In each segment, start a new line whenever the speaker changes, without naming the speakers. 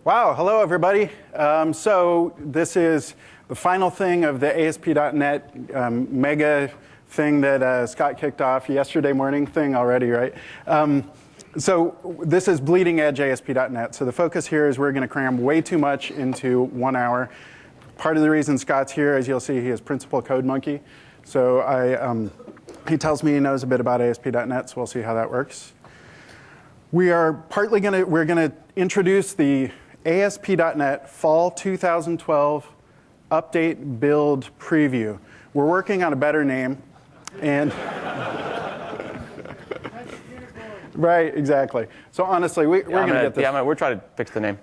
Wow, hello everybody. So this is the final thing of the ASP.NET mega thing that Scott kicked off yesterday morning thing already, right? So this is bleeding edge ASP.NET. So the focus here is we're going to cram way too much into 1 hour. Part of the reason Scott's here, as you'll see, he is principal code monkey. So he tells me he knows a bit about ASP.NET, so we'll see how that works. We are partly going to introduce the ASP.NET Fall 2012 Update Build Preview. We're working on a better name, and right, exactly. So honestly, we're going to get this.
Yeah, we're trying to fix the name.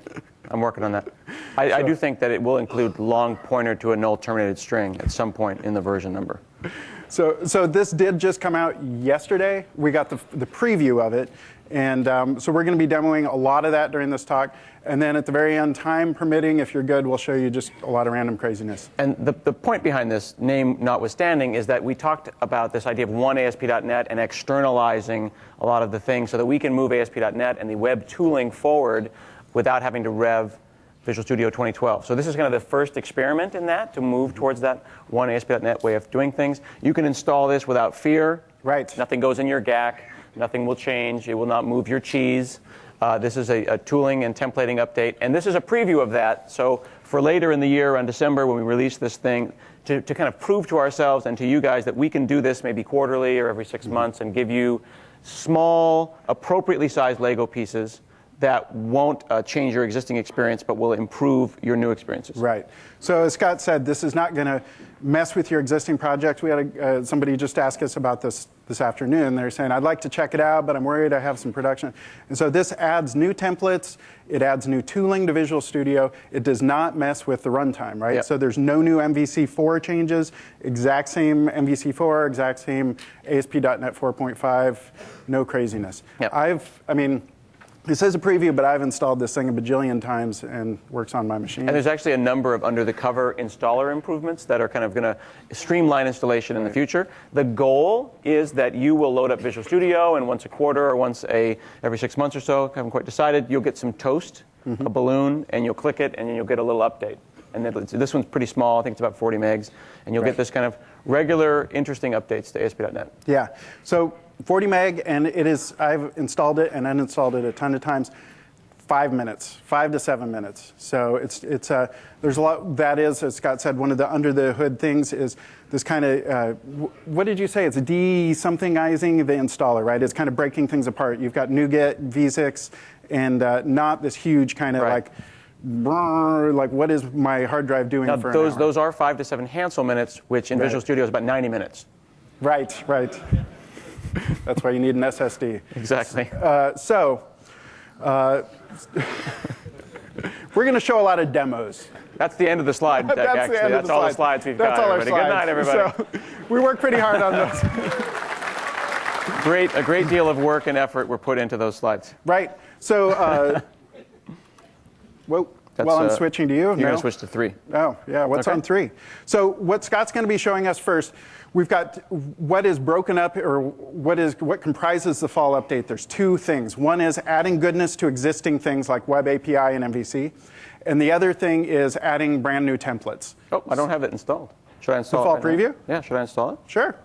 I'm working on that. I do think that it will include long pointer to a null terminated string at some point in the version number.
So this did just come out yesterday. We got the preview of it. And so we're going to be demoing a lot of that during this talk. And then at the very end, time permitting, if you're good, we'll show you just a lot of random craziness.
And the point behind this, name notwithstanding, is that we talked about this idea of one ASP.NET and externalizing a lot of the things so that we can move ASP.NET and the web tooling forward without having to rev Visual Studio 2012. So this is kind of the first experiment in that, to move towards that one ASP.NET way of doing things. You can install this without fear.
Right.
Nothing goes in your GAC. Nothing will change. It will not move your cheese. This is a tooling and templating update. And this is a preview of that. So for later in the year, around December, when we release this thing, to kind of prove to ourselves and to you guys that we can do this maybe quarterly or every 6 months and give you small, appropriately sized Lego pieces that won't change your existing experience, but will improve your new experiences.
Right. So as Scott said, this is not going to mess with your existing project. We had somebody just ask us about this afternoon. They're saying, I'd like to check it out, but I'm worried I have some production. And so this adds new templates. It adds new tooling to Visual Studio. It does not mess with the runtime, right? Yep. So there's no new MVC4 changes. Exact same MVC4, exact same ASP.NET 4.5, no craziness.
Yep.
This is a preview, but I've installed this thing a bajillion times and works on my machine.
And there's actually a number of under-the-cover installer improvements that are kind of going to streamline installation in the future. The goal is that you will load up Visual Studio, and once a quarter or every 6 months or so, haven't quite decided, you'll get some toast, a balloon, and you'll click it, and then you'll get a little update. And this one's pretty small. I think it's about 40 megs. And you'll get this kind of regular, interesting updates to ASP.NET.
Yeah. So 40 meg, and I've installed it and uninstalled it a ton of times. 5 minutes, 5 to 7 minutes. So there's a lot. That is, as Scott said, one of the under the hood things is this kind of what did you say? It's de-somethingizing the installer, right? It's kind of breaking things apart. You've got NuGet, V6, and not this huge kind of like what is my hard drive doing
now,
for an hour?
Those are 5 to 7 Hansel minutes, which in Visual Studio is about 90 minutes.
Right. That's why you need an SSD.
Exactly.
We're going to show a lot of demos.
That's the end of the slide deck, actually. That's all the slides we've got.
That's all our
everybody.
slides.
Good night, everybody.
So, we work pretty hard on those.
A great deal of work and effort were put into those slides.
Right. So, I'm switching to you.
You're going to switch to 3.
Oh, yeah. What's on 3? So what Scott's going to be showing us first, we've got what is broken up, or what comprises the fall update. There's 2 things. One is adding goodness to existing things like Web API and MVC. And the other thing is adding brand new templates.
Oh, I don't have it installed. Should I install
the fall preview?
Now? Yeah, should I install it?
Sure.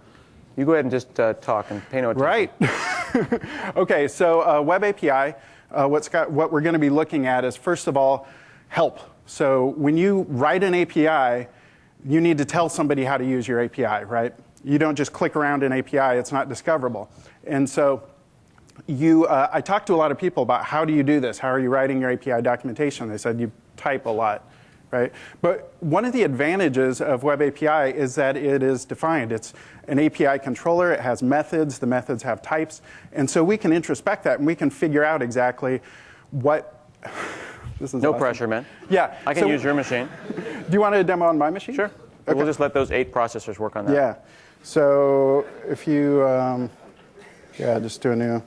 You go ahead and just talk and pay no attention.
Right. OK, so Web API, what we're going to be looking at is, first of all, help. So when you write an API, you need to tell somebody how to use your API, right? You don't just click around an API. It's not discoverable. And so I talked to a lot of people about how do you do this? How are you writing your API documentation? They said you type a lot, right? But one of the advantages of Web API is that it is defined. It's an API controller. It has methods. The methods have types. And so we can introspect that, and we can figure out exactly what... This is
no
awesome.
pressure, man.
Yeah.
I can use your machine.
Do you want a demo on my machine?
Sure. Okay. We'll just let those 8 processors work on that.
Yeah. So if you, just do a new.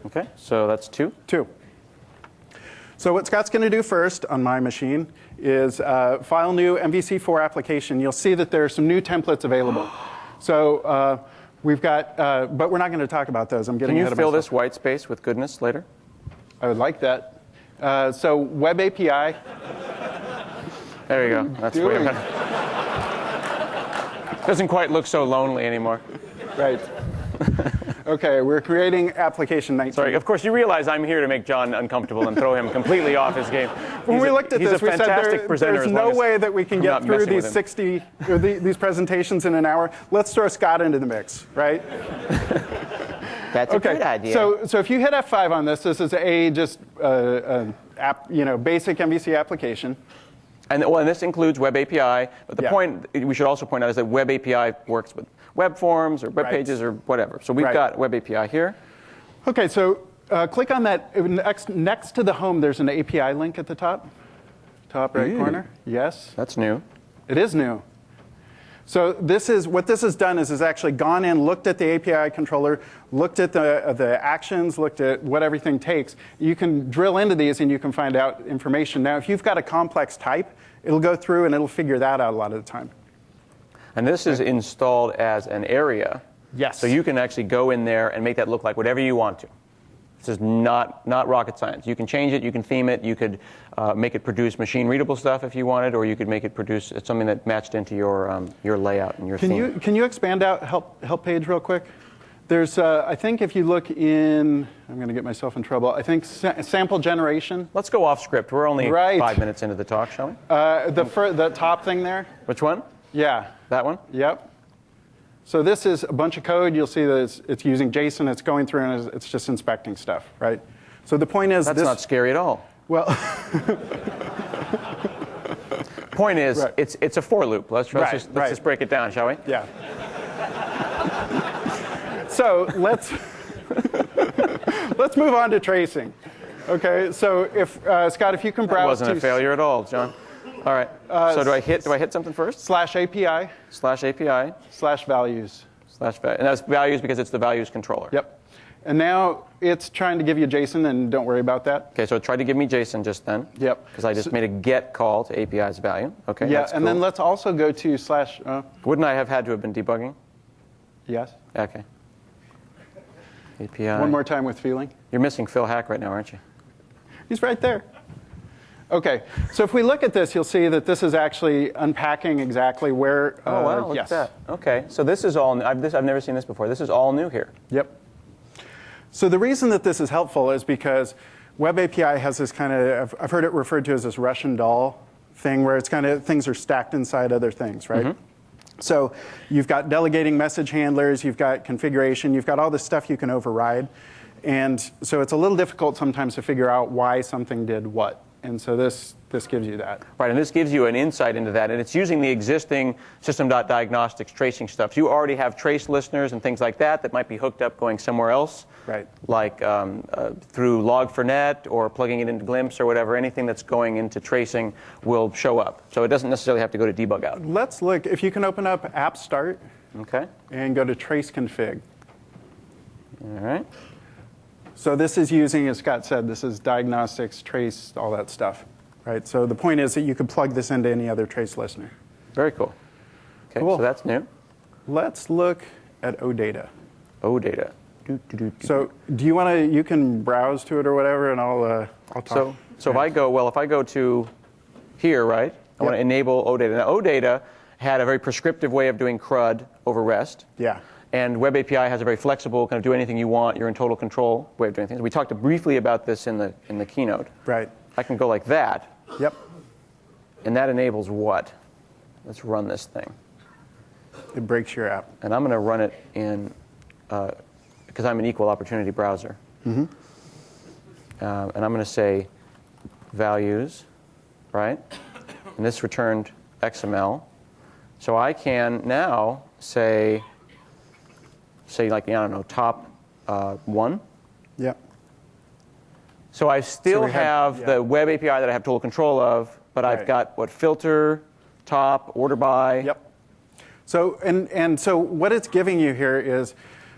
OK, so that's 2.
2. So what Scott's going to do first on my machine is file new MVC4 application. You'll see that there are some new templates available. So we've got, but we're not going to talk about those. I'm getting ahead of myself.
Can you fill this white space with goodness later?
I would like that. So Web API.
There you go. That's way
Doing?
better. Doesn't quite look so lonely anymore.
Right. Okay, we're creating application 19.
Sorry, of course, you realize I'm here to make John uncomfortable and throw him completely off his game.
When we looked at
he's
this,
a
we said
fantastic presenter.
there's
as
no
long as
way that we can
I'm
get
not
through
messing with
these
him.
60 or these presentations in an hour. Let's throw Scott into the mix, right?
That's a great idea.
So if you hit F5 on this, this is just basic MVC application.
And this includes Web API, but the point we should also point out is that Web API works with web forms or web pages or whatever. So we've got Web API here.
Okay, so click on that. Next to the home, there's an API link at the top right corner. Yes.
That's new.
It is new. So what this has done is actually gone in, looked at the API controller, looked at the actions, looked at what everything takes. You can drill into these and you can find out information. Now, if you've got a complex type, it'll go through and it'll figure that out a lot of the time.
And this is installed as an area.
Yes.
So you can actually go in there and make that look like whatever you want to. This is not rocket science. You can change it, you can theme it, you could make it produce machine-readable stuff if you wanted, or you could make it produce something that matched into your layout and your theme.
Can you expand out help page real quick? There's, I think if you look in, I'm going to get myself in trouble, I think sample generation.
Let's go off script. We're only 5 minutes into the talk, shall we?
The top thing there?
Which one?
Yeah.
That one?
Yep. So this is a bunch of code. You'll see that it's using JSON. It's going through and it's just inspecting stuff, right? So the point is
that's not scary at all.
Well,
point is it's a for loop. Let's just break it down, shall we?
Yeah. So let's move on to tracing. Okay. So if Scott, if you can browse.
That wasn't a failure at all, John. All right. So do I hit something first?
/API.
/API.
/values.
And that's values because it's the values controller.
Yep. And now it's trying to give you JSON, and don't worry about that.
Okay, so it tried to give me JSON just then.
Yep.
Because I just made a get call to API's value. Okay.
Yeah,
that's
and
cool.
then let's also go to
Wouldn't I have had to have been debugging?
Yes.
Okay. API.
One more time with feeling.
You're missing Phil Hack right now, aren't you?
He's right there. Okay, so if we look at this, you'll see that this is actually unpacking exactly where.
Oh wow! Look at that. Okay, so this is all. I've never seen this before. This is all new here.
Yep. So the reason that this is helpful is because Web API has this kind of, I've heard it referred to as this Russian doll thing, where it's kind of things are stacked inside other things, right? Mm-hmm. So you've got delegating message handlers, you've got configuration, you've got all this stuff you can override, and so it's a little difficult sometimes to figure out why something did what. And so this gives you that.
Right, and this gives you an insight into that. And it's using the existing system.diagnostics tracing stuff. So you already have trace listeners and things like that might be hooked up going somewhere else.
Right.
Like through Log4Net or plugging it into Glimpse or whatever. Anything that's going into tracing will show up. So it doesn't necessarily have to go to debug out.
Let's look. If you can open up app start.
Okay.
And go to trace config.
All right.
So this is using, as Scott said, this is diagnostics, trace, all that stuff, right? So the point is that you could plug this into any other trace listener.
Very cool. Okay,
cool.
So that's new.
Let's look at OData.
OData.
So do you want to, you can browse to it or whatever, and I'll talk.
So if I go to here, right? I want to enable OData. Now OData had a very prescriptive way of doing CRUD over REST.
Yeah.
And Web API has a very flexible, kind of do anything you want, you're in total control way of doing things. We talked briefly about this in the keynote.
Right.
I can go like that.
Yep.
And that enables what? Let's run this thing.
It breaks your app.
And I'm going to run it in, because I'm an equal opportunity browser.
Mm-hmm.
And I'm going to say values, right? And this returned XML. So I can now say like, I don't know, top 1.
Yep.
So I still have the web API that I have total control of, but I've got what, filter, top, order by.
Yep. So and so what it's giving you here is,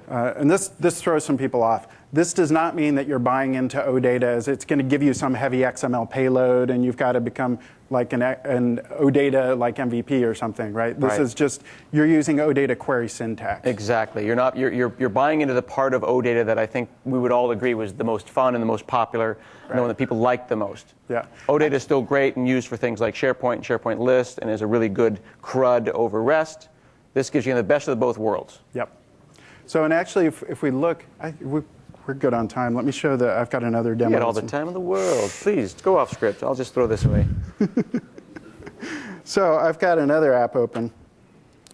and this throws some people off. This does not mean that you're buying into OData as it's going to give you some heavy XML payload and you've got to become like an OData like MVP or something, right? This is just, you're using OData query syntax.
Exactly. You're buying into the part of OData that I think we would all agree was the most fun and the most popular, and the one that people liked the most.
Yeah.
OData is still great and used for things like SharePoint and SharePoint List and is a really good CRUD over REST. This gives you the best of both worlds.
Yep. So, and actually, if we look, we're good on time. Let me show that I've got another demo.
You got all the time in the world. Please, go off script. I'll just throw this away.
So I've got another app open.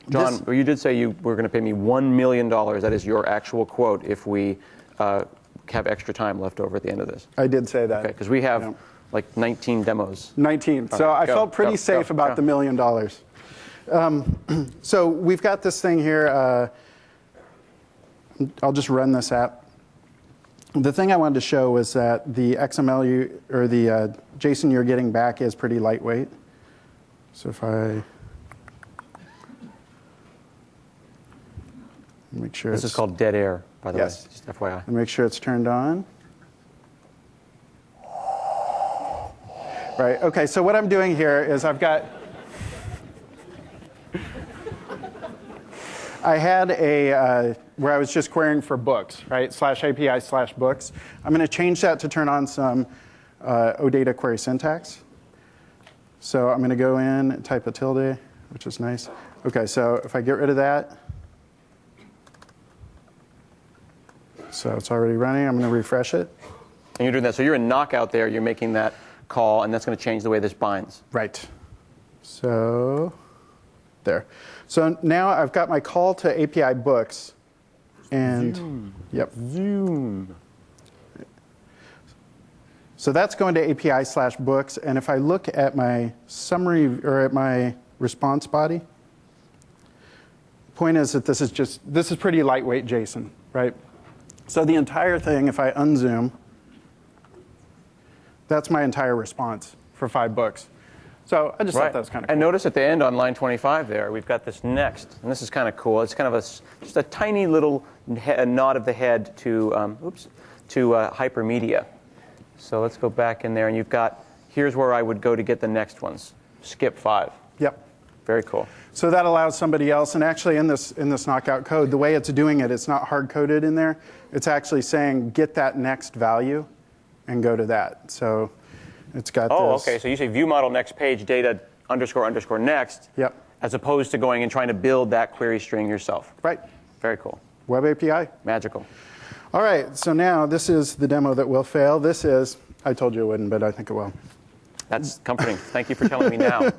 John, you did say you were going to pay me $1 million. That is your actual quote if we have extra time left over at the end of this.
I did say that.
Okay, because we have like 19 demos.
19. So I felt pretty safe about the $1 million. So we've got this thing here. I'll just run this app. The thing I wanted to show was that the XML or the JSON you're getting back is pretty lightweight. So if I make sure
this is called dead air, by the way,
yes,
just FYI.
And make sure it's turned on. Right. Okay. So what I'm doing here is I had a where I was just querying for books, right? /API/books. I'm going to change that to turn on some OData query syntax. So I'm going to go in and type a tilde, which is nice. Okay, so if I get rid of that, so it's already running. I'm going to refresh it.
And you're doing that. So you're in Knockout there. You're making that call, and that's going to change the way this binds.
Right. So there. So now I've got my call to API books. And
Zoom.
Yep.
Zoom.
So that's going to API/books. And if I look at my summary or at my response body, the point is that this is pretty lightweight JSON, right? So the entire thing, if I unzoom, that's my entire response for 5 books. So I just thought that was kind of cool.
And notice at the end on line 25 there, we've got this next. And this is kind of cool. It's kind of just a tiny little nod of the head to hypermedia. So let's go back in there. And you've got, here's where I would go to get the next ones. Skip 5.
Yep.
Very cool.
So that allows somebody else, and actually in this Knockout code, the way it's doing it, it's not hard-coded in there. It's actually saying, get that next value and go to that. So it's got this.
Oh, okay. So you say view model next page data __ next.
Yep.
As opposed to going and trying to build that query string yourself.
Right.
Very cool.
Web API.
Magical.
All right. So now this is the demo that will fail. This is, I told you it wouldn't, but I think it will.
That's comforting. Thank you for telling me now.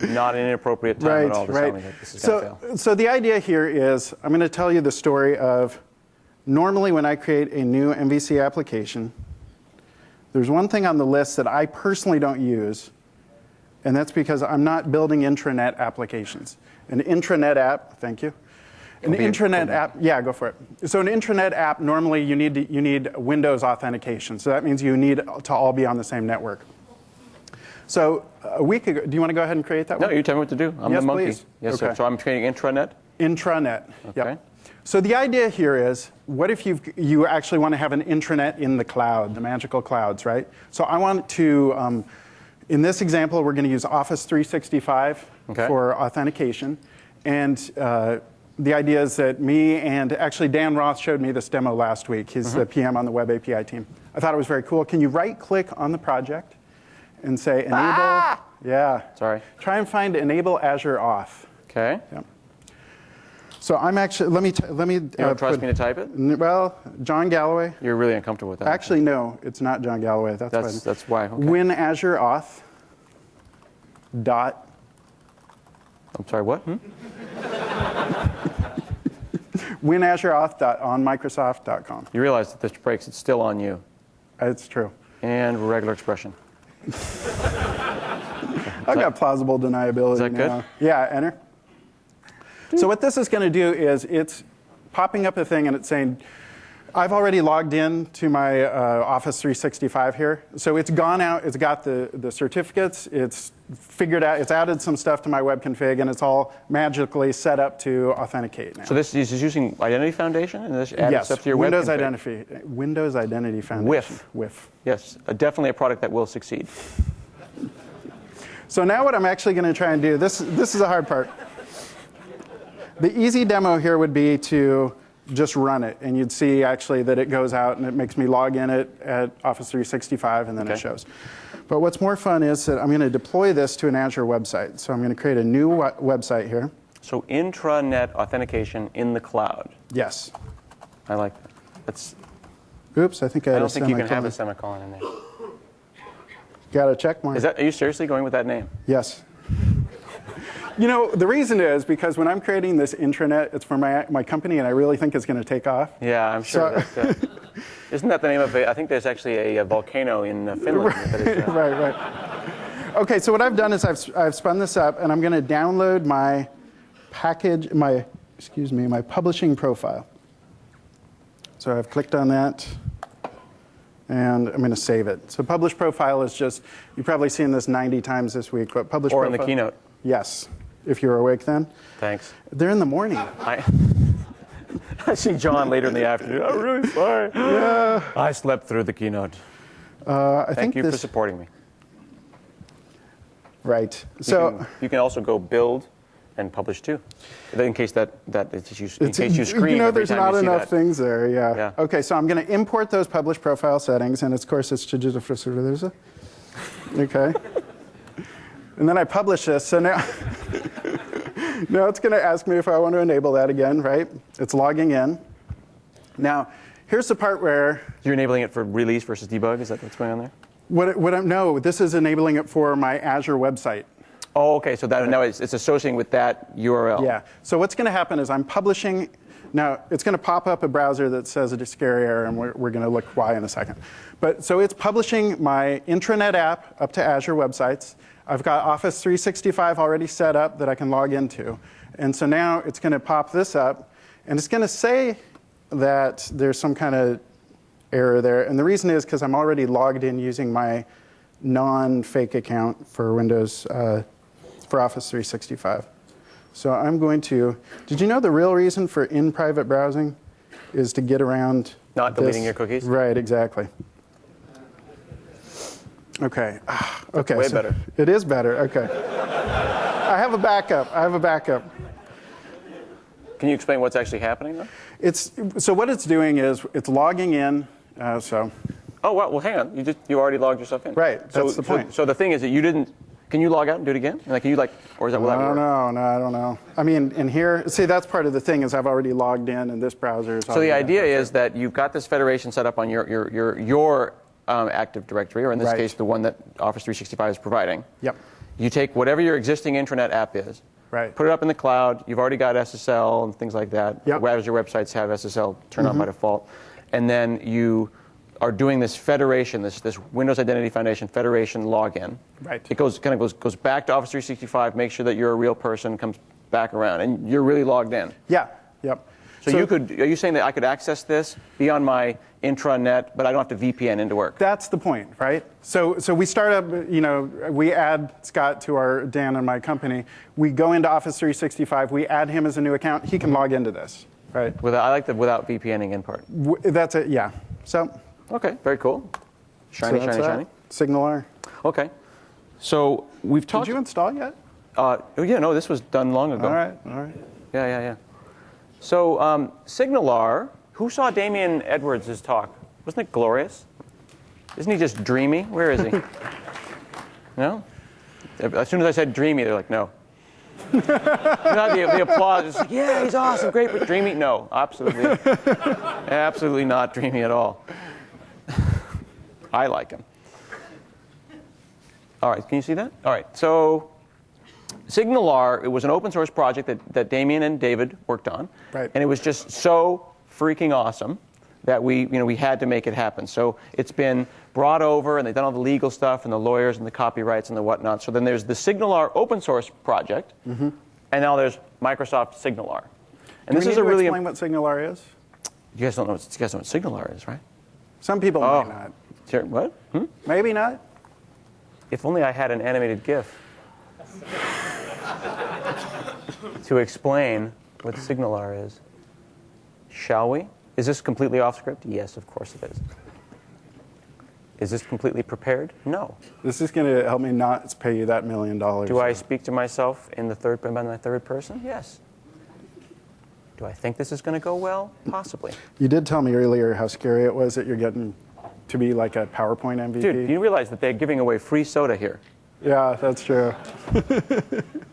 Not an inappropriate time at all to tell me that this is going to fail.
So the idea here is I'm going to tell you the story of normally when I create a new MVC application, there's one thing on the list that I personally don't use, and that's because I'm not building intranet applications. An intranet app, thank you. An intranet app, yeah, go for it. So an intranet app, normally you need Windows authentication. So that means you need to all be on the same network. So a week ago, do you want to go ahead and create that one?
No, you tell me what to do. I'm
Yes,
the monkey.
please.
Yes,
Okay.
sir. So I'm creating intranet?
Intranet.
Okay.
Yep. So the idea here is, what if you actually want to have an intranet in the cloud, the magical clouds, right? So I want to, in this example, we're going to use Office 365 for authentication. And the idea is that me and actually Dan Roth showed me this demo last week. He's the PM on the Web API team. I thought it was very cool. Can you right-click on the project and say enable? Yeah.
Sorry.
Try and find enable Azure Auth.
Okay.
Yep. So I'm actually, let me.
You don't trust me to type it?
Well, John Galloway.
You're really uncomfortable with that.
Actually, no, it's not John Galloway.
That's why. Okay.
Win Azure Auth. Dot.
I'm sorry, what?
Win Azure Auth dot on Microsoft.com.
You realize that this breaks, it's still on you.
It's true.
And regular expression.
I've got plausible deniability.
Is that
now.
good?
Yeah, enter. So what this is going to do is it's popping up a thing and it's saying, I've already logged in to my Office 365 here. So it's gone out, it's got the certificates, it's figured out, it's added some stuff to my web config, and it's all magically set up to authenticate now.
So this is using Identity Foundation, and this added
Yes,
stuff to your
Windows
web config?
Windows Identity Foundation.
WIF. Yes, definitely a product that will succeed.
So now what I'm actually going to try and do, this is the hard part. The easy demo here would be to just run it, and you'd see actually that it goes out and it makes me log in it at Office 365, and then it shows. But what's more fun is that I'm going to deploy this to an Azure website. So I'm going to create a new website here.
So intranet authentication in the cloud.
Yes.
I like that. That's,
Oops, I think I had
don't
a
think you can have a
semicolon.
semicolon in there.
Got a check mark.
Are you seriously going with that name?
Yes. You know, the reason is because when I'm creating this intranet, it's for my company, and I really think it's going to take off.
Yeah, I'm sure.
So,
isn't that the name of I think there's actually a volcano in Finland. That is,
right. Okay, so what I've done is I've spun this up, and I'm going to download my package, my publishing profile. So I've clicked on that, and I'm going to save it. So publish profile is just, you've probably seen this 90 times this week, but publish
or
profile.
in the keynote.
Yes, if you're awake then.
Thanks.
They're in the morning.
I see John later in the afternoon. I'm really sorry.
Yeah.
I slept through the keynote. Thank you for supporting me.
Right. So
you can also go build and publish too, in case that is in case you scream.
You know,
every
there's
time
not
you see
enough
that.
things there. Yeah.
Yeah.
Okay, so I'm going to import those publish profile settings, and of course it's okay. And then I publish this, so now, now it's going to ask me if I want to enable that again, right? It's logging in. Now, here's the part where...
You're enabling it for release versus debug? Is that what's going on there?
No, this is enabling it for my Azure website.
Oh, okay, so that now it's associating with that URL.
Yeah, so what's going to happen is I'm publishing... Now, it's going to pop up a browser that says a scary error, and we're going to look why in a second. But so it's publishing my intranet app up to Azure websites. I've got Office 365 already set up that I can log into. And so now it's going to pop this up, and it's going to say that there's some kind of error there. And the reason is because I'm already logged in using my non-fake account for Windows, for Office 365. So I'm going to, did you know the real reason for in-private browsing is to get around
Not deleting your cookies?
Right, exactly. Okay. Okay.
Way better.
It is better. Okay. I have a backup.
Can you explain what's actually happening though?
So what it's doing is it's logging in.
Oh well, hang on. You already logged yourself in.
Right. That's the point.
So the thing is that you didn't. Can you log out and do it again? Like, can you or is that will that work?
No, I don't know. I mean, in here, see, that's part of the thing is I've already logged in, and this browser is.
So the idea is that you've got this federation set up on your Active Directory, or in this case, the one that Office 365 is providing.
Yep.
You take whatever your existing intranet app is, put it up in the cloud. You've already got SSL and things like that.
Yep.
Whereas your websites have SSL turned on by default, and then you are doing this federation, this Windows Identity Foundation federation login.
Right.
It goes back to Office 365, makes sure that you're a real person, comes back around, and you're really logged in.
Yeah. Yep.
So are you saying that I could access this, be on my intranet, but I don't have to VPN into work?
That's the point, right? So we start up, we add Scott to Dan and my company. We go into Office 365, we add him as a new account, he can log into this, right?
I like the without VPNing in part.
That's it, yeah. So.
Okay, very cool. Shiny.
SignalR.
Okay. So we've talked.
Did you install yet?
Yeah, no, this was done long ago.
All right.
Yeah. So SignalR, who saw Damien Edwards' talk? Wasn't it glorious? Isn't he just dreamy? Where is he? No? As soon as I said dreamy, they're like, no. The applause is like, yeah, he's awesome, great, but dreamy? No, absolutely not dreamy at all. I like him. All right, can you see that? All right, so SignalR, it was an open source project that Damien and David worked on.
Right.
And it was just so freaking awesome that we had to make it happen. So it's been brought over, and they've done all the legal stuff and the lawyers and the copyrights and the whatnot. So then there's the SignalR open source project, and now there's Microsoft SignalR. And this is a really
explain what SignalR is?
You guys don't know what SignalR is, right?
Some people might not.
Sure. What?
Maybe not.
If only I had an animated GIF to explain what SignalR is. Shall we? Is this completely off script? Yes, of course it is. Is this completely prepared? No.
This is going to help me not pay you that $1 million.
Do I speak to myself in by my third person? Yes. Do I think this is going to go well? Possibly.
You did tell me earlier how scary it was that you're getting to be like a PowerPoint MVP.
Dude, you realize that they're giving away free soda here.
Yeah, that's true.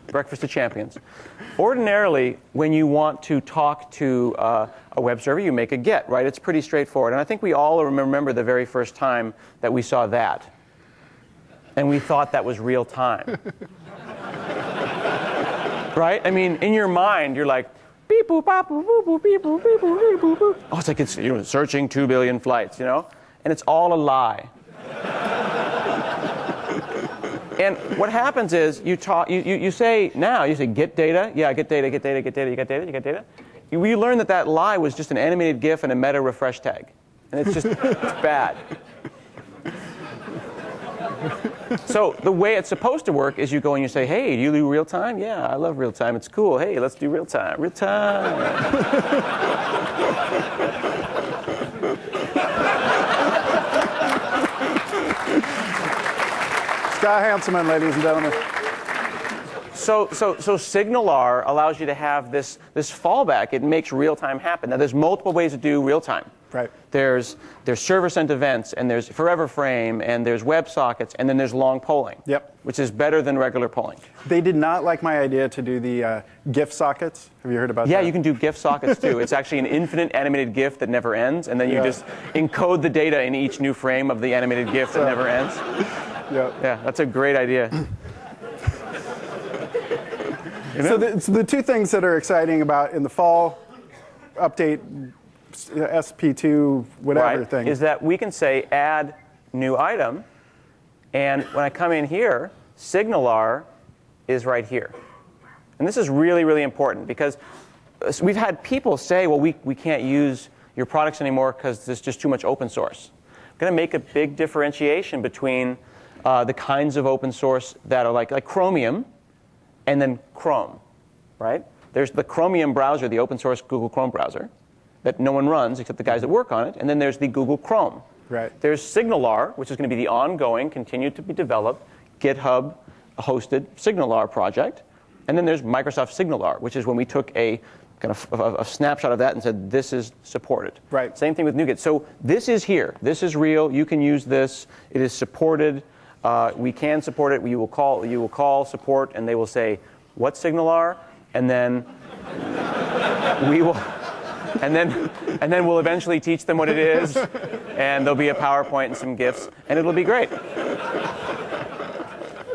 Breakfast of Champions. Ordinarily, when you want to talk to a web server, you make a GET, right? It's pretty straightforward. And I think we all remember the very first time that we saw that. And we thought that was real time. Right? I mean, in your mind, you're like, beep, boop, bop, boop, boop, boop, beep, boop, beep, boop, beep, boop, boop. Oh, it's like it's searching 2 billion flights, And it's all a lie. And what happens is you say get data, yeah, get data, get data, get data, you get data, you get data. We learn that lie was just an animated GIF and a meta refresh tag. And it's just, it's bad. So the way it's supposed to work is you go and you say, hey, do you do real time? Yeah, I love real time. It's cool. Hey, let's do real time. Real time.
Scott Hanselman, ladies and gentlemen.
So SignalR allows you to have this fallback. It makes real time happen. Now, there's multiple ways to do real time.
Right.
There's server-sent events, and there's forever frame, and there's WebSockets, and then there's long polling.
Yep.
Which is better than regular polling.
They did not like my idea to do the GIF sockets. Have you heard about that?
Yeah, you can do GIF sockets too. It's actually an infinite animated GIF that never ends, and then you just encode the data in each new frame of the animated GIF that never ends.
Yep.
Yeah, that's a great idea.
So the two things that are exciting about in the fall update, SP2 whatever thing,
is that we can say add new item, and when I come in here, SignalR is right here. And this is really, really important because we've had people say, well, we can't use your products anymore because there's just too much open source. I'm going to make a big differentiation between the kinds of open source that are like Chromium and then Chrome, right? There's the Chromium browser, the open source Google Chrome browser, that no one runs except the guys that work on it, and then there's the Google Chrome.
Right.
There's SignalR, which is going to be the ongoing, continue to be developed, GitHub-hosted SignalR project, and then there's Microsoft SignalR, which is when we took a kind of a snapshot of that and said this is supported.
Right.
Same thing with NuGet. So this is here. This is real. You can use this. It is supported. We can support it. You will call support, and they will say, "What's SignalR?" And then we will, and then we'll eventually teach them what it is, and there'll be a PowerPoint and some GIFs, and it'll be great.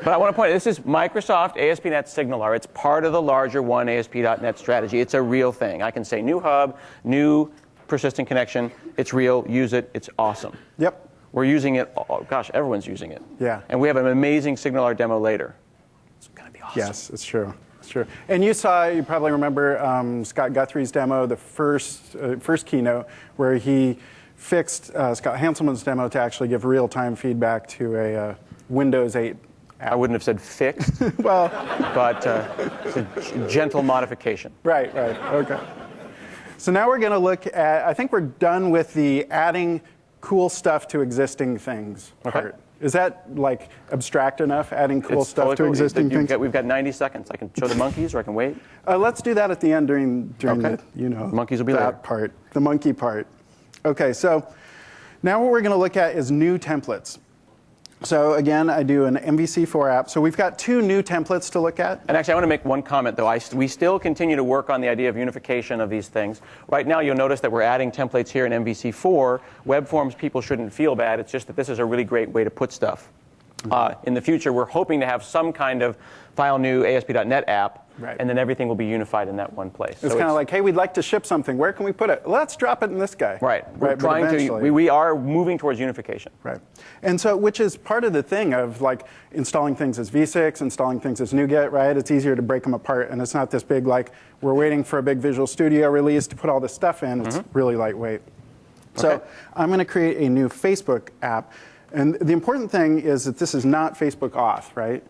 But I want to point out, this is Microsoft ASP NET SignalR. It's part of the larger one ASP.NET strategy. It's a real thing. I can say new hub, new persistent connection. It's real. Use it. It's awesome.
Yep.
We're using it. Oh, gosh, everyone's using it.
Yeah.
And we have an amazing SignalR demo later. It's going to be awesome.
Yes, it's true. It's true. And you probably remember Scott Guthrie's demo, the first keynote, where he fixed Scott Hanselman's demo to actually give real-time feedback to a Windows 8 app.
I wouldn't have said fixed.
Well,
but it's a gentle modification.
Right. Okay. So now we're going to look at, I think we're done with the adding cool stuff to existing things part. Is that like abstract enough, adding cool stuff
totally
to
cool.
existing things?
We've got 90 seconds. I can show the monkeys, or I can wait.
Let's do that at the end during
Okay.
the,
Monkeys will be
that
later.
part, the monkey part. Okay, so now what we're going to look at is new templates. So again, I do an MVC4 app. So we've got two new templates to look at.
And actually, I want to make one comment, though. We still continue to work on the idea of unification of these things. Right now, you'll notice that we're adding templates here in MVC4. Web forms people shouldn't feel bad. It's just that this is a really great way to put stuff. In the future, we're hoping to have some kind of file new ASP.NET app,
Right.
and then everything will be unified in that one place.
It's kind of like, hey, we'd like to ship something. Where can we put it? Let's drop it in this guy.
Right. We're
But
trying to.
eventually-
We are moving towards unification.
Right. And so, which is part of the thing of like installing things as v6, installing things as NuGet, right? It's easier to break them apart, and it's not this big, like, we're waiting for a big Visual Studio release to put all this stuff in. It's really lightweight. So
Okay.
I'm going to create a new Facebook app. And the important thing is that this is not Facebook auth, right?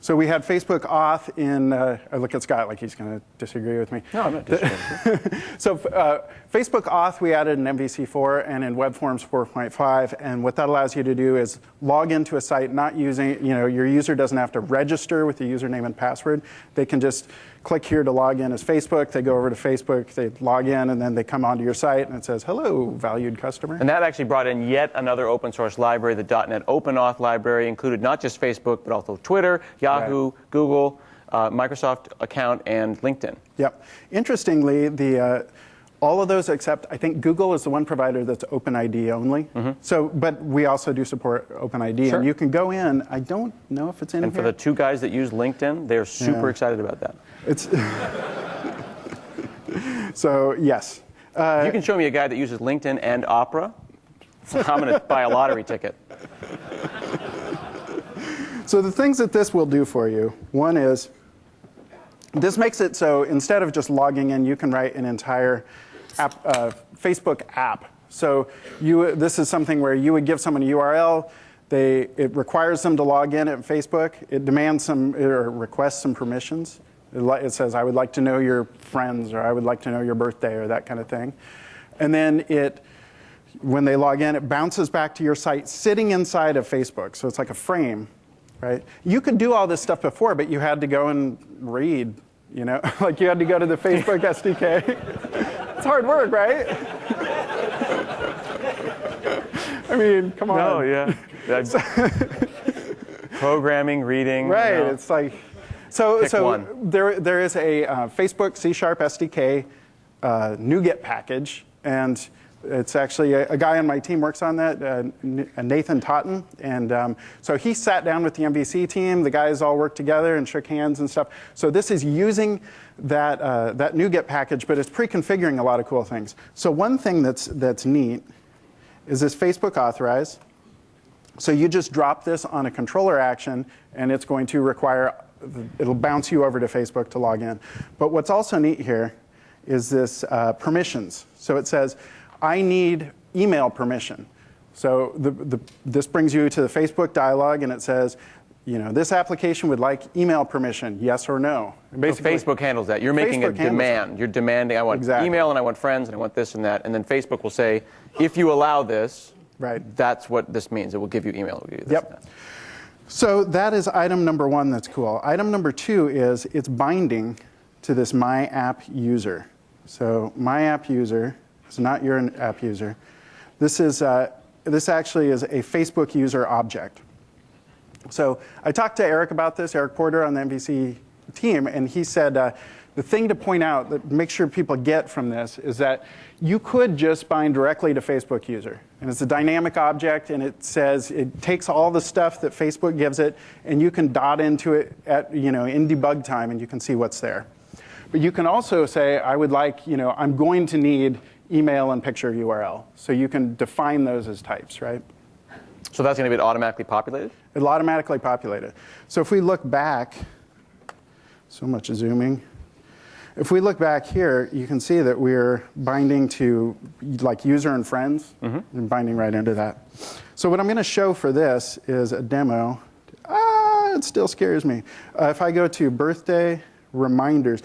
So we had Facebook auth in, I look at Scott like he's going to disagree with me.
No, I'm not disagreeing.
So Facebook auth we added in MVC4 and in Web Forms 4.5, and what that allows you to do is log into a site not using, your user doesn't have to register with the username and password. They can just click here to log in as Facebook. They go over to Facebook, they log in, and then they come onto your site, and it says, hello, valued customer.
And that actually brought in yet another open source library. The .NET OpenAuth library included not just Facebook, but also Twitter, Yahoo,
Right.
Google, Microsoft account, and LinkedIn.
Yep. Interestingly, all of those except, I think Google is the one provider that's OpenID only. So, but we also do support OpenID,
Sure.
and you can go in. I don't know if it's in
And
here.
for the two guys that use LinkedIn, they're super excited about that.
It's so yes.
If you can show me a guy that uses LinkedIn and Opera, I'm going to buy a lottery ticket.
So the things that this will do for you, one is, this makes it so instead of just logging in, you can write an entire Facebook app. So this is something where you would give someone a URL. It requires them to log in at Facebook. It demands or requests some permissions. It says, I would like to know your friends, or I would like to know your birthday, or that kind of thing. And then when they log in, it bounces back to your site sitting inside of Facebook. So it's like a frame, right? You could do all this stuff before, but you had to go and read, like you had to go to the Facebook SDK. It's hard work, right? I mean, come on.
Oh, yeah. Programming, reading.
Right. It's like, so
one.
there is a Facebook C# SDK NuGet package, and it's actually a guy on my team works on that, Nathan Totten, and so he sat down with the MVC team. The guys all worked together and shook hands and stuff. So this is using that NuGet package, but it's pre-configuring a lot of cool things. So one thing that's neat is this Facebook authorize. So you just drop this on a controller action, and it's going to require, it'll bounce you over to Facebook to log in. But what's also neat here is this permissions. So it says, I need email permission. So this brings you to the Facebook dialog, and it says, this application would like email permission, yes or no.
Basically, Facebook handles that. You're making a
Facebook handles
demand. You're demanding, I want
Exactly.
email, and I want friends, and I want this and that. And then Facebook will say, if you allow this,
Right.
that's what this means. It will give you email. It will give you this
Yep.
and that.
So that is item number one that's cool. Item number two is it's binding to this my app user. So my app user is not your app user. This actually is a Facebook user object. So I talked to Eric about this, Eric Porter on the MVC team, and he said the thing to point out that make sure people get from this is that you could just bind directly to Facebook user. And it's a dynamic object, and it says it takes all the stuff that Facebook gives it, and you can dot into it at in debug time, and you can see what's there. But you can also say, I would like, I'm going to need email and picture URL. So you can define those as types, right?
So that's going to be automatically populated?
It'll automatically populate it. So if we look back, so much zooming. If we look back here, you can see that we're binding to like user and friends, and binding right into that. So what I'm going to show for this is a demo. It still scares me. If I go to birthday reminders,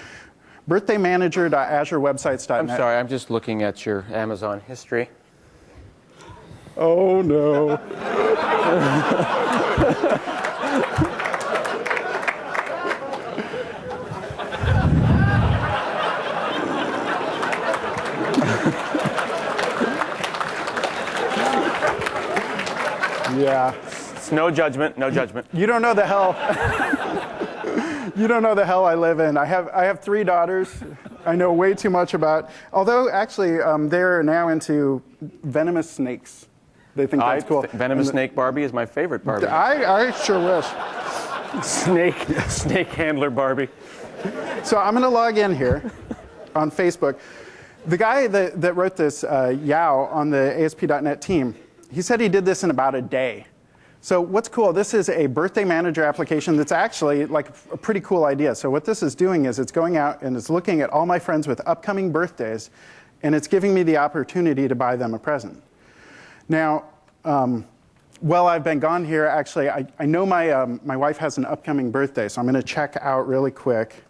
birthdayManager.azurewebsites.net.
I'm sorry, I'm just looking at your Amazon history.
Oh, no. Yeah.
It's no judgment, no judgment.
You don't know the hell. You don't know the hell I live in. I have 3 daughters. I know way too much about. Although actually, they're now into venomous snakes. They think that's cool.
Venomous Snake Barbie is my favorite Barbie.
I sure wish.
Snake handler Barbie.
So I'm going to log in here on Facebook. The guy that wrote this, Yao, on the ASP.NET team, he said he did this in about a day. So what's cool, this is a birthday manager application that's actually like a pretty cool idea. So what this is doing is it's going out and it's looking at all my friends with upcoming birthdays, and it's giving me the opportunity to buy them a present. Now, while I've been gone here, actually, I know my wife has an upcoming birthday, so I'm going to check out really quick,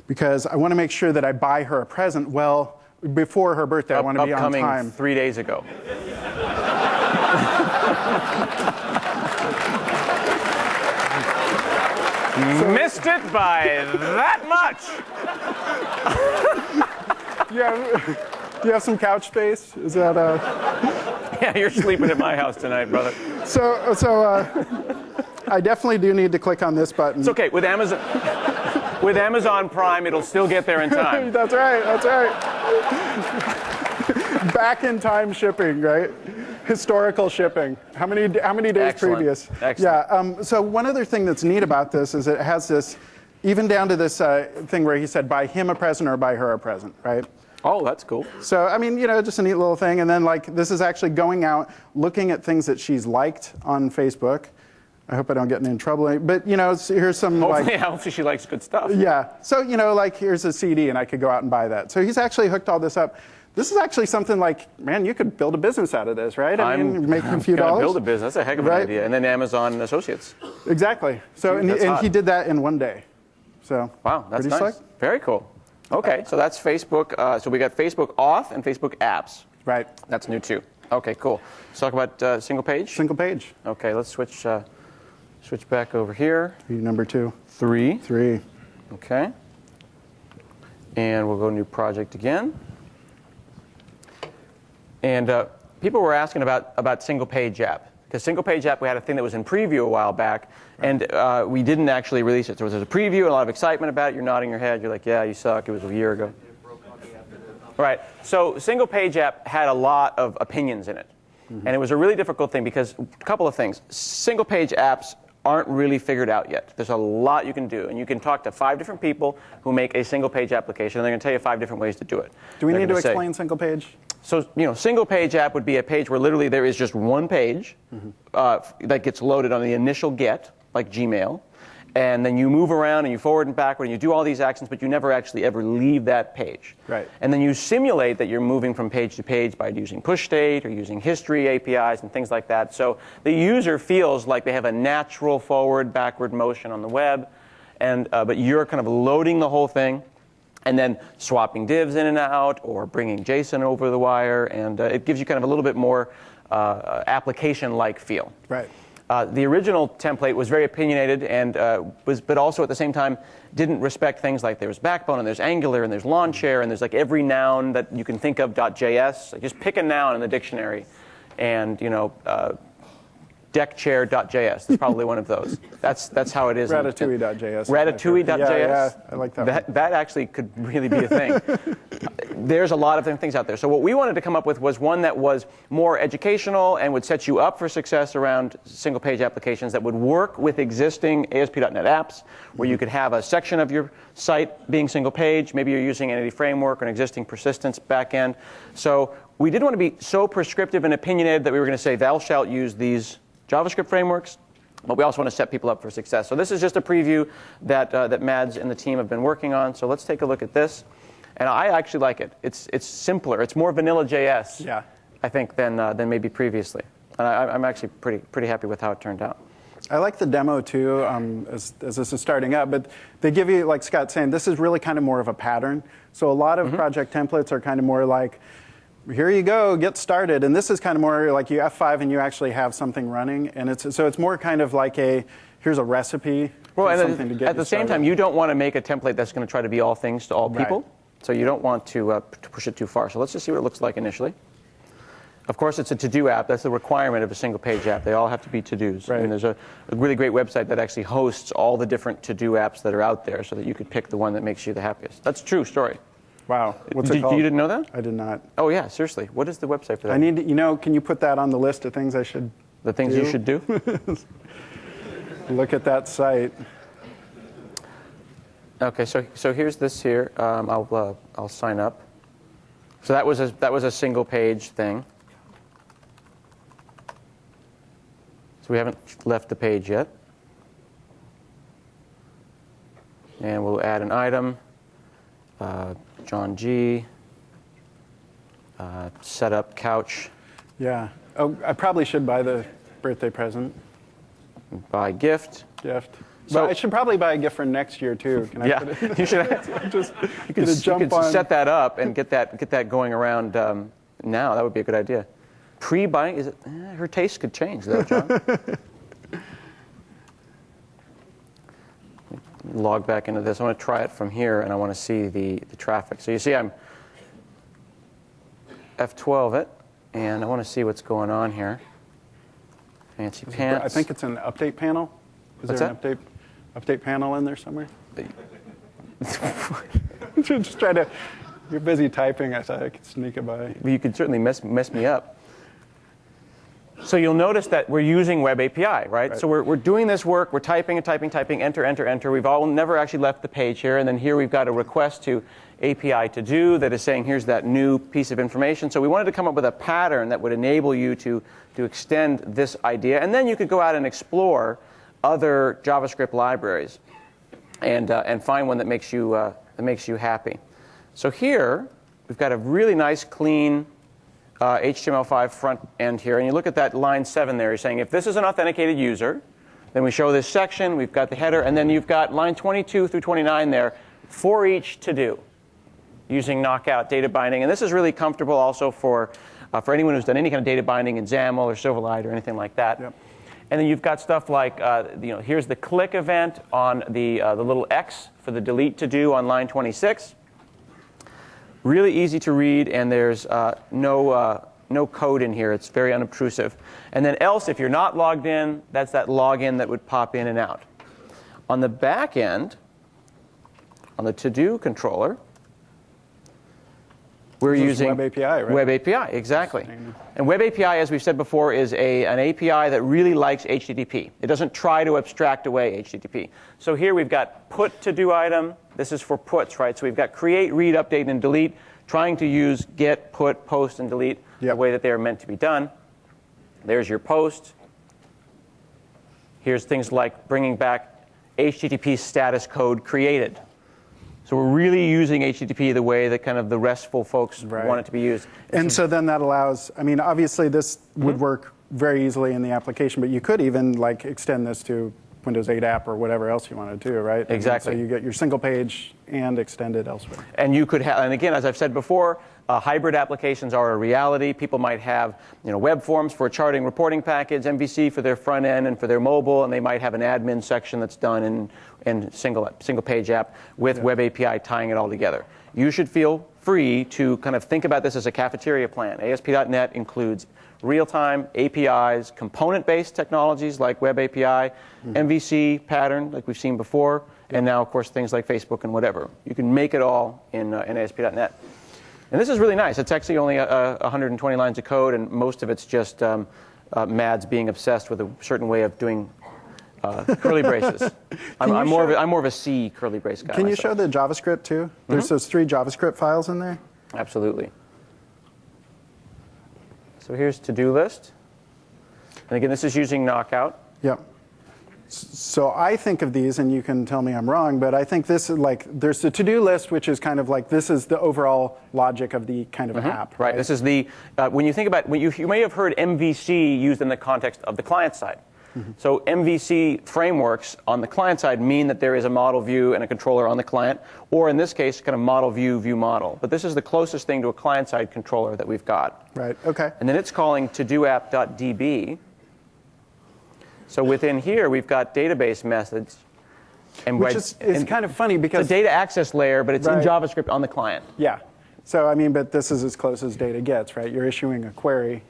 because I want to make sure that I buy her a present well before her birthday. I want to be on time.
Upcoming 3 days ago. Missed it by that much.
Do you have some couch space? Is that
Yeah, you're sleeping at my house tonight, brother.
So I definitely do need to click on this button.
It's okay. With Amazon Prime, it'll still get there in time.
That's right. That's right. Back in time shipping, right? Historical shipping. How many days
Excellent.
previous?
Excellent.
Yeah. So one other thing that's neat about this is it has this, even down to this thing where he said buy him a present or buy her a present, right?
Oh, that's cool.
So, I mean, just a neat little thing. And then, like, this is actually going out, looking at things that she's liked on Facebook. I hope I don't get in trouble. But, here's some,
Hopefully she likes good stuff.
Yeah. So, like, here's a CD, and I could go out and buy that. So he's actually hooked all this up. This is actually something like, man, you could build a business out of this, right? I mean, make a few dollars.
Build a business. That's a heck of an idea. And then Amazon Associates.
Exactly. So, and he did that in one day. So,
wow, that's
pretty
nice.
slick.
Very cool. Okay, so that's Facebook. So we got Facebook Auth and Facebook Apps.
Right.
That's new too. Okay, cool. Let's talk about single page.
Single page.
Okay, let's switch back over here.
Number 2.
3.
3.
Okay. And we'll go new project again. And people were asking about single page app. Because single page app, we had a thing that was in preview a while back, and we didn't actually release it. So there was a preview and a lot of excitement about it. You're nodding your head. You're like, yeah, you suck. It was a year ago. Right. So single page app had a lot of opinions in it. Mm-hmm. And it was a really difficult thing because a couple of things. Single page apps aren't really figured out yet. There's a lot you can do. And you can talk to 5 different people who make a single page application, and they're going to tell you 5 different ways to do it.
Do we need to explain single page?
So, single page app would be a page where literally there is just one page that gets loaded on the initial get, like Gmail. And then you move around and you forward and backward and you do all these actions, but you never actually ever leave that page.
Right.
And then you simulate that you're moving from page to page by using push state or using history APIs and things like that. So the user feels like they have a natural forward, backward motion on the web, and but you're kind of loading the whole thing and then swapping divs in and out or bringing JSON over the wire, and it gives you kind of a little bit more application-like feel.
Right.
The original template was very opinionated and but also at the same time didn't respect things like there's Backbone and there's Angular and there's lawn chair and there's like every noun that you can think of .js. Like just pick a noun in the dictionary, and deck chair.js is probably one of those. That's how it is.
Ratatouille.js.
Ratatouille.js.
Yeah, I like that.
That actually could really be a thing. There's a lot of things out there. So what we wanted to come up with was one that was more educational and would set you up for success around single-page applications that would work with existing ASP.NET apps, where you could have a section of your site being single-page. Maybe you're using Entity Framework or an existing persistence backend. So we didn't want to be so prescriptive and opinionated that we were going to say, thou shalt use these JavaScript frameworks, but we also want to set people up for success. So this is just a preview that Mads and the team have been working on. So let's take a look at this. And I actually like it. It's simpler. It's more vanilla JS,
yeah,
I think, than maybe previously. And I'm actually pretty happy with how it turned out.
I like the demo too, as this is starting up. But they give you, like Scott's saying, this is really kind of more of a pattern. So a lot of project templates are kind of more like, here you go, get started. And this is kind of more like you F5 and you actually have something running. And it's more kind of like here's a recipe.
Well, and
something to get
at the same time, you don't want to make a template that's going to try to be all things to all people.
Right.
So you don't want to push it too far. So let's just see what it looks like initially. Of course, it's a to-do app. That's the requirement of a single-page app. They all have to be to-dos.
Right.
I mean, there's a really great website that actually hosts all the different to-do apps that are out there so that you could pick the one that makes you the happiest. That's a true story.
Wow. What's it called?
You didn't know that?
I did not.
Oh, yeah, seriously. What is the website for that?
I need to, can you put that on the list of things I should
The things you should do?
Look at that site.
Okay, so here's this here. I'll sign up. So that was a single page thing. So we haven't left the page yet. And we'll add an item. John G. Set up couch.
Yeah. Oh, I probably should buy the birthday present.
Buy gift.
Gift.
So-
But I should probably buy a gift for next year too. Can I
Yeah,
put it?
you should.
Just
You
get a jump
could
on.
set that up and get that going around now. That would be a good idea. Pre-buying, is it? Her taste could change though, John. Log back into this. I want to try it from here, and I want to see the traffic. So you see, I'm F12 it, and I want to see what's going on here. Fancy pants.
I think it's an update panel. Is
What's
there an update panel in there somewhere? Just try to. You're busy typing. I thought I could sneak it by.
You could certainly mess me up. So you'll notice that we're using Web API, right? So we're doing this work. We're typing and typing, enter, enter, enter. We've never actually left the page here. And then here we've got a request to API to do that is saying here's that new piece of information. So we wanted to come up with a pattern that would enable you to extend this idea. And then you could go out and explore other JavaScript libraries and find one that makes you happy. So here we've got a really nice, clean HTML5 front end here. And you look at that line 7 there. You're saying if this is an authenticated user, then we show this section. We've got the header. And then you've got line 22 through 29 there for each to-do using knockout data binding. And this is really comfortable also for anyone who's done any kind of data binding in XAML or Silverlight or anything like that.
Yep.
And then you've got stuff like, here's the click event on the little X for the delete to-do on line 26. Really easy to read, and there's no code in here. It's very unobtrusive. And then else, if you're not logged in, that's that login that would pop in and out. On the back end, on the to-do controller, we're using
Web API, right?
Web API, exactly. And Web API, as we've said before, is an API that really likes HTTP. It doesn't try to abstract away HTTP. So here we've got put to-do item. This is for puts, right? So we've got create, read, update, and delete, trying to use get, put, post, and delete the way that they are meant to be done. There's your post. Here's things like bringing back HTTP status code created. So we're really using HTTP the way that kind of the RESTful folks want it to be used.
And so then that allows, I mean, obviously this would work very easily in the application, but you could even like extend this to Windows 8 app or whatever else you want to do, right?
Exactly.
So you get your single page and extend it elsewhere.
And you could have, and again, as I've said before, hybrid applications are a reality. People might have, web forms for a charting reporting package, MVC for their front end and for their mobile, and they might have an admin section that's done in single page app with Web API tying it all together. You should feel free to kind of think about this as a cafeteria plan. ASP.NET includes real-time APIs, component-based technologies like Web API, MVC pattern like we've seen before, and now, of course, things like Facebook and whatever. You can make it all in ASP.NET. And this is really nice. It's actually only 120 lines of code, and most of it's just Mads being obsessed with a certain way of doing curly braces. I'm more of a C curly brace guy.
Can you show the JavaScript too? There's those 3 JavaScript files in there.
Absolutely. So here's to-do list. And again, this is using Knockout.
Yep. So I think of these, and you can tell me I'm wrong, but I think this is like, there's the to-do list, which is kind of like, this is the overall logic of the kind of app.
Right. This is the, when you think about, you may have heard MVC used in the context of the client side. So MVC frameworks on the client side mean that there is a model view and a controller on the client, or in this case, kind of model view, view model. But this is the closest thing to a client-side controller that we've got.
Right, okay.
And then it's calling todoapp.db. So within here, we've got database methods. And
Which is kind of funny because
it's a data access layer, but it's in JavaScript on the client.
Yeah. So, I mean, but this is as close as data gets, right? You're issuing a query.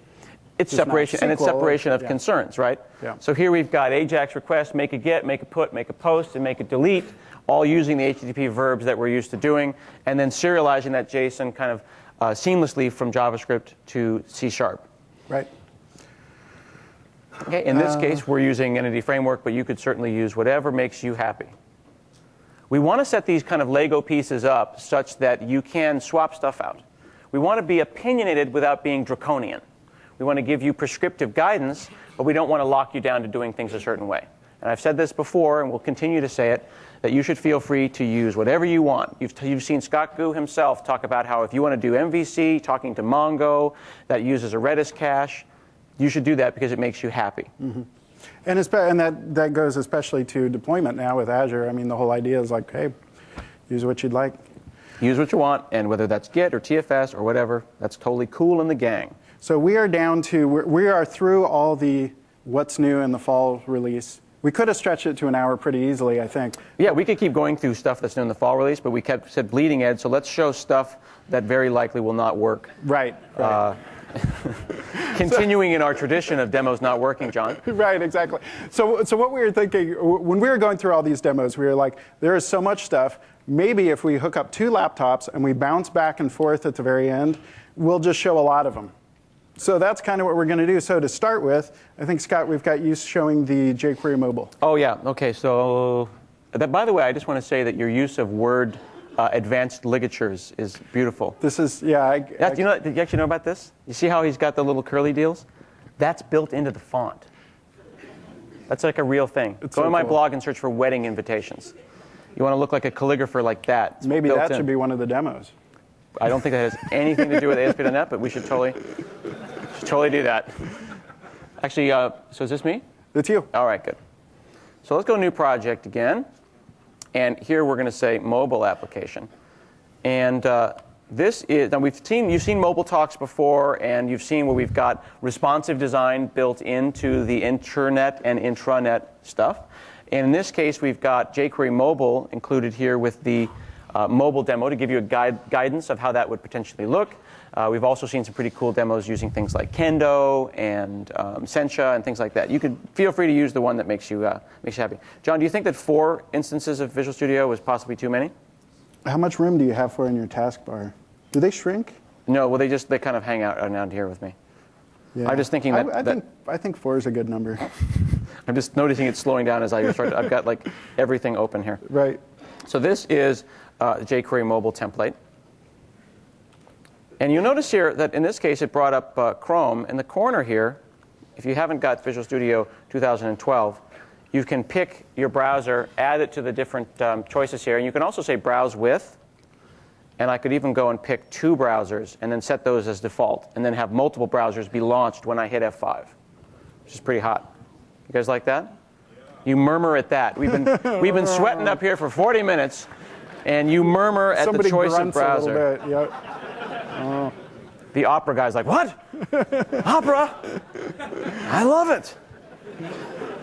It's
Just not
separation, and it's
SQL.
separation of
Yeah.
concerns, right?
Yeah.
So here we've got AJAX request, make a get, make a put, make a post, and make a delete, all using the HTTP verbs that we're used to doing, and then serializing that JSON kind of seamlessly from JavaScript to C#.
Right.
Okay, in this case, we're using Entity Framework, but you could certainly use whatever makes you happy. We want to set these kind of Lego pieces up such that you can swap stuff out. We want to be opinionated without being draconian. We want to give you prescriptive guidance, but we don't want to lock you down to doing things a certain way. And I've said this before, and we'll continue to say it, that you should feel free to use whatever you want. You've seen Scott Gu himself talk about how if you want to do MVC, talking to Mongo, that uses a Redis cache, you should do that because it makes you happy.
Mm-hmm. And that goes especially to deployment now with Azure. I mean, the whole idea is like, hey, use what you'd like.
Use what you want, and whether that's Git or TFS or whatever, that's totally cool in the gang.
So we are down to, we are through all the what's new in the fall release. We could have stretched it to an hour pretty easily, I think.
Yeah, we could keep going through stuff that's new in the fall release, but we said bleeding edge, so let's show stuff that very likely will not work.
Right.
Continuing in our tradition of demos not working, John.
Right, exactly. So what we were thinking, when we were going through all these demos, we were like, there is so much stuff. Maybe if we hook up 2 laptops and we bounce back and forth at the very end, we'll just show a lot of them. So that's kind of what we're going to do. So to start with, I think, Scott, we've got you showing the jQuery mobile.
Oh, yeah. OK, so by the way, I just want to say that your use of word advanced ligatures is beautiful.
This is, yeah.
Did you actually know about this? You see how he's got the little curly deals? That's built into the font. That's like a real thing. Go on my blog and search for wedding invitations. You want to look like a calligrapher like that. It's
maybe that
in.
should be one of the demos.
I don't think that has anything to do with ASP.NET, but we should totally do that. Actually, so is this me?
It's you.
All right, good. So let's go new project again. And here we're going to say mobile application. And this is, now you've seen mobile talks before, and you've seen where we've got responsive design built into the intranet and intranet stuff. And in this case, we've got jQuery mobile included here with the mobile demo to give you a guidance of how that would potentially look. We've also seen some pretty cool demos using things like Kendo and Sencha and things like that. You could feel free to use the one that makes you happy. John, do you think that 4 instances of Visual Studio was possibly too many?
How much room do you have for in your taskbar? Do they shrink?
No, well, they kind of hang out around here with me.
Yeah.
I'm just thinking that
I think 4 is a good number.
I'm just noticing it slowing down as I start. I've got like everything open here.
Right.
So this is jQuery mobile template. And you'll notice here that in this case it brought up Chrome. In the corner here, if you haven't got Visual Studio 2012, you can pick your browser, add it to the different choices here. And you can also say browse with. And I could even go and pick 2 browsers and then set those as default, and then have multiple browsers be launched when I hit F5, which is pretty hot. You guys like that? You murmur at that. We've been sweating up here for 40 minutes, and you murmur at the choice of browser.
A little bit. Yep.
The Opera guy's like, what? Opera? I love it.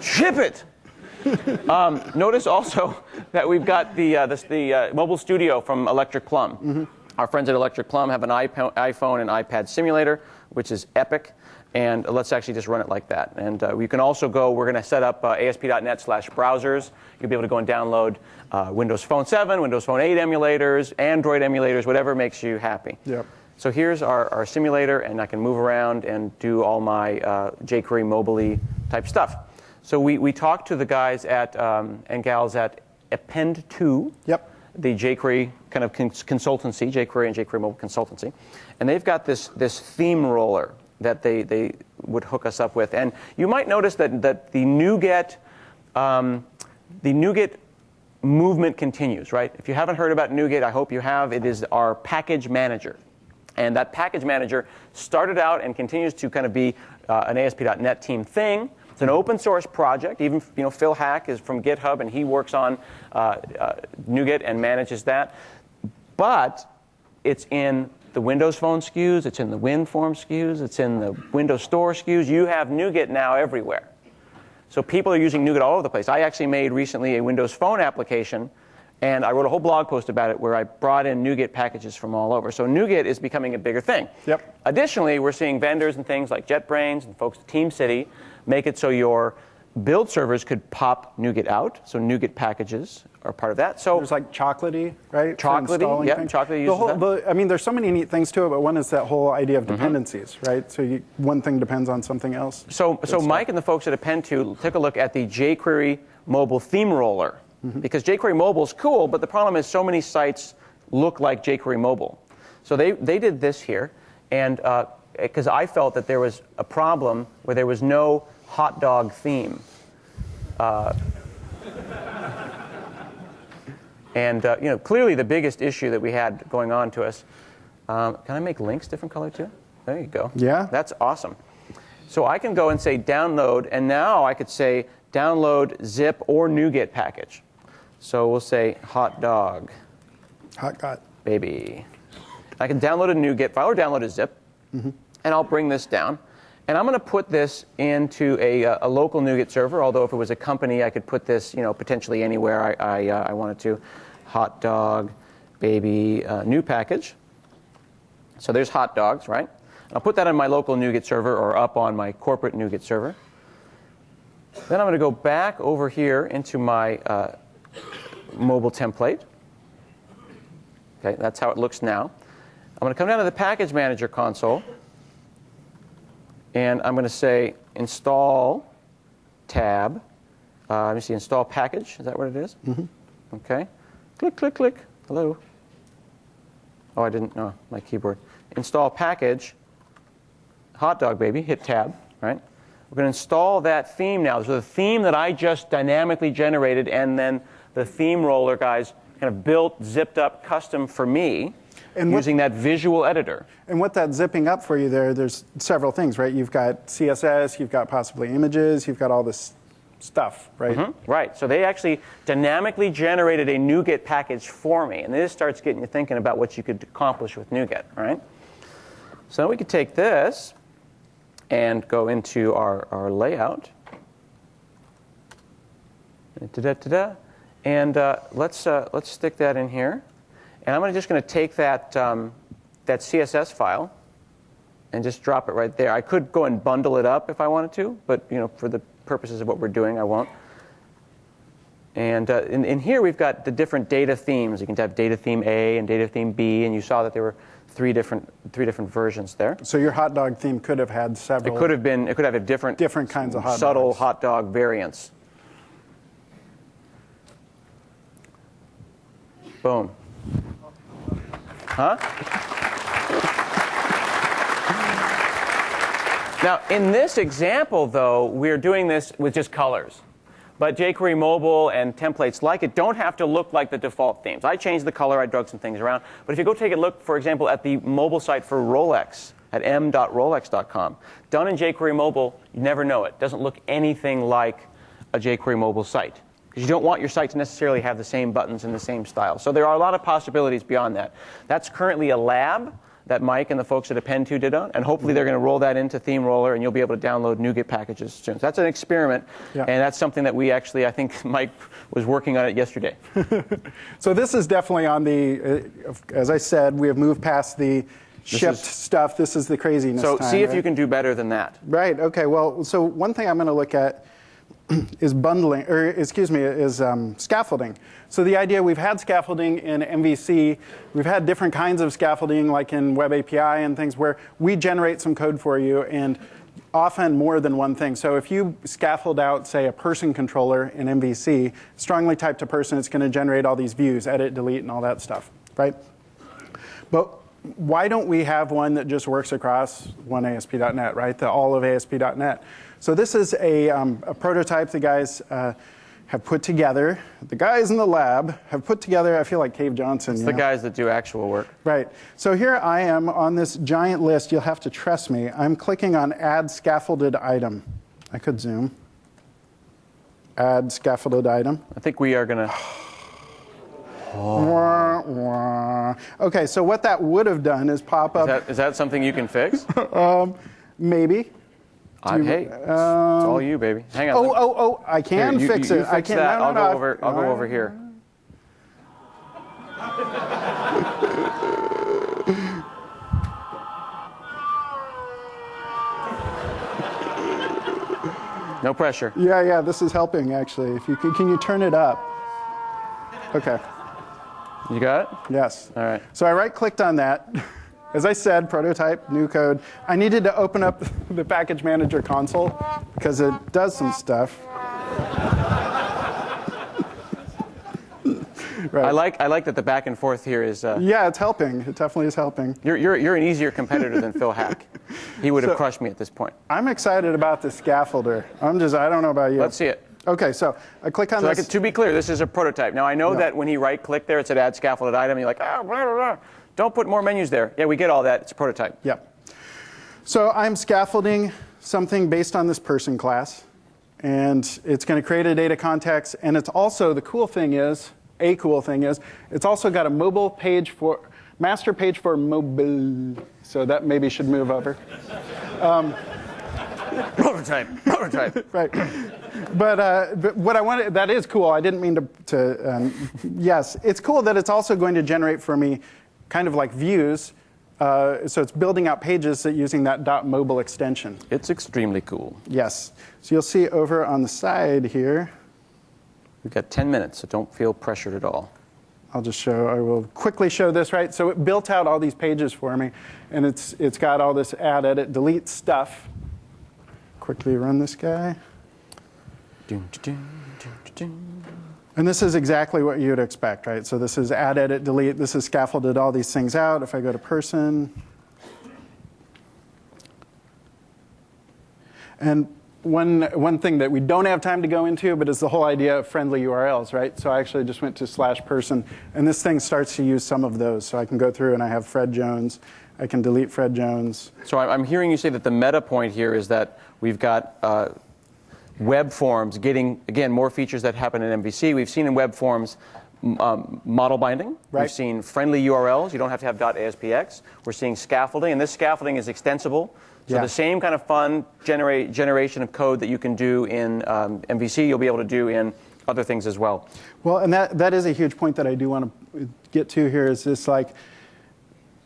Ship it. Notice also that we've got the Mobile Studio from Electric Plum. Mm-hmm. Our friends at Electric Plum have an iPhone and iPad simulator, which is epic. And let's actually just run it like that. And we can also go, we're going to set up ASP.NET/browsers. You'll be able to go and download Windows Phone 7, Windows Phone 8 emulators, Android emulators, whatever makes you happy. Yep. So here's our simulator, and I can move around and do all my jQuery mobile-y type stuff. So we talked to the guys at and gals at Append2,
yep,
the jQuery kind of consultancy, jQuery and jQuery mobile consultancy, and they've got this theme roller that they would hook us up with. And you might notice that the NuGet movement continues, right? If you haven't heard about NuGet, I hope you have. It is our package manager. And that package manager started out and continues to kind of be an ASP.NET team thing. It's an open source project. Even Phil Hack is from GitHub, and he works on NuGet and manages that. But it's in the Windows Phone SKUs, it's in the WinForm SKUs, it's in the Windows Store SKUs. You have NuGet now everywhere. So people are using NuGet all over the place. I actually made recently a Windows Phone application And I wrote a whole blog post about it where I brought in NuGet packages from all over. So NuGet is becoming a bigger thing.
Yep.
Additionally, we're seeing vendors and things like JetBrains and folks at TeamCity make it so your build servers could pop NuGet out. So NuGet packages are part of that. So
there's like Chocolatey, right?
Chocolatey, yeah, Chocolatey uses that.
I mean, there's so many neat things to it, but one is that whole idea of dependencies, right? So one thing depends on something else.
So Mike and the folks at Append2 took a look at the jQuery mobile theme roller. Because jQuery mobile is cool, but the problem is so many sites look like jQuery mobile. So they did this here, and because I felt that there was a problem where there was no hot dog theme. And clearly the biggest issue that we had going on to us. Can I make links different color too? There you go.
Yeah.
That's awesome. So I can go and say download, and now I could say download zip or NuGet package. So we'll say hot dog.
Hot dog.
Baby. I can download a NuGet file or download a zip, and I'll bring this down. And I'm going to put this into a local NuGet server, although if it was a company, I could put this potentially anywhere I wanted to. Hot dog, baby, new package. So there's hot dogs, right? I'll put that on my local NuGet server or up on my corporate NuGet server. Then I'm going to go back over here into my mobile template. Okay, that's how it looks now. I'm going to come down to the Package Manager console, and I'm going to say Install tab. Let me see, Install Package. Is that what it is? Okay. Click, click, click. Hello. Oh, I didn't. No, my keyboard. Install Package. Hot dog, baby. Hit Tab. Right. We're going to install that theme now. So the theme that I just dynamically generated, and then the theme roller guys kind of built, zipped up custom for me using that visual editor.
And what that's zipping up for you there's several things, right? You've got CSS, you've got possibly images, you've got all this stuff, right?
Right. So they actually dynamically generated a NuGet package for me. And this starts getting you thinking about what you could accomplish with NuGet, right? So we could take this and go into our layout. And let's stick that in here. And I'm just going to take that CSS file and just drop it right there. I could go and bundle it up if I wanted to, but for the purposes of what we're doing, I won't. And in here we've got the different data themes. You can have data theme A and data theme B, and you saw that there were three different versions there.
So your hot dog theme could have had several.
It could have a different
kinds of hot
subtle
dogs.
hot dog variants. Boom. Huh? Now, in this example, though, we're doing this with just colors. But jQuery mobile and templates like it don't have to look like the default themes. I changed the color, I drug some things around. But if you go take a look, for example, at the mobile site for Rolex at m.rolex.com, done in jQuery mobile, you never know it. It doesn't look anything like a jQuery mobile site. Because you don't want your site to necessarily have the same buttons in the same style. So there are a lot of possibilities beyond that. That's currently a lab that Mike and the folks at Append2 did on, and hopefully they're going to roll that into Theme Roller, and you'll be able to download NuGet packages soon. So that's an experiment, and that's something that we actually, I think Mike was working on it yesterday.
So this is definitely on the, as I said, we have moved past the shipped stuff. This is the craziness
So
time,
see if
right?
you can do better than that.
Right, okay, well, so one thing I'm going to look at is bundling, or excuse me, is scaffolding. So the idea, we've had scaffolding in MVC, we've had different kinds of scaffolding like in Web API and things where we generate some code for you and often more than one thing. So if you scaffold out, say, a person controller in MVC, strongly typed to person, it's going to generate all these views, edit, delete, and all that stuff, right? But why don't we have one that just works across one ASP.NET, right? The all of ASP.NET. So this is a prototype the guys have put together. The guys in the lab have put together, I feel like Cave Johnson.
It's the guys that do actual work.
Right. So here I am on this giant list. You'll have to trust me. I'm clicking on Add Scaffolded Item. I could zoom. Add Scaffolded Item.
I think we are going to...
Okay, so what that would have done is pop up.
Is that something you can fix?
Maybe.
Hey, it's all you, baby. Hang on.
I can fix it.
You
I
fix
can.
that.
No,
I'll go over here. No pressure.
Yeah, this is helping, actually. If you can you turn it up? Okay.
You got it?
Yes.
All right.
So I right-clicked on that. As I said, prototype, new code. I needed to open up the package manager console because it does some stuff. Right.
I like that the back and forth here is.
Yeah, it's helping. It definitely is helping.
You're an easier competitor than Phil Hack. He would have crushed me at this point.
I'm excited about the scaffolder. I don't know about you.
Let's see it.
Okay, so I click on this.
To be clear, this is a prototype. Now I know that when he right-clicked there, it said add scaffolded item. You're like, oh, blah, blah, blah. Don't put more menus there. Yeah, we get all that. It's a prototype.
Yep. So I'm scaffolding something based on this person class, and it's going to create a data context. And it's also a cool thing is, it's also got a mobile page for master page for mobile. So that maybe should move over.
Prototype.
Right. But what I wanted, that is cool. I didn't mean to yes, it's cool that it's also going to generate for me kind of like views. So it's building out pages using that .mobile extension.
It's extremely cool.
Yes. So you'll see over on the side here.
We've got 10 minutes, so don't feel pressured at all.
I will quickly show this, right? So it built out all these pages for me, and it's got all this add, edit, delete stuff. Quickly run this guy. And this is exactly what you'd expect, right? So this is add, edit, delete. This is scaffolded all these things out. If I go to person. And one thing that we don't have time to go into, but is the whole idea of friendly URLs, right? So I actually just went to /person, and this thing starts to use some of those. So I can go through and I have Fred Jones. I can delete Fred Jones.
So I'm hearing you say that the meta point here is that we've got web forms getting, again, more features that happen in MVC. We've seen in web forms model binding.
Right.
We've seen friendly URLs. You don't have to have .aspx. We're seeing scaffolding, and this scaffolding is extensible. So the same kind of fun generation of code that you can do in MVC, you'll be able to do in other things as well.
Well, and that is a huge point that I do want to get to here is this, like,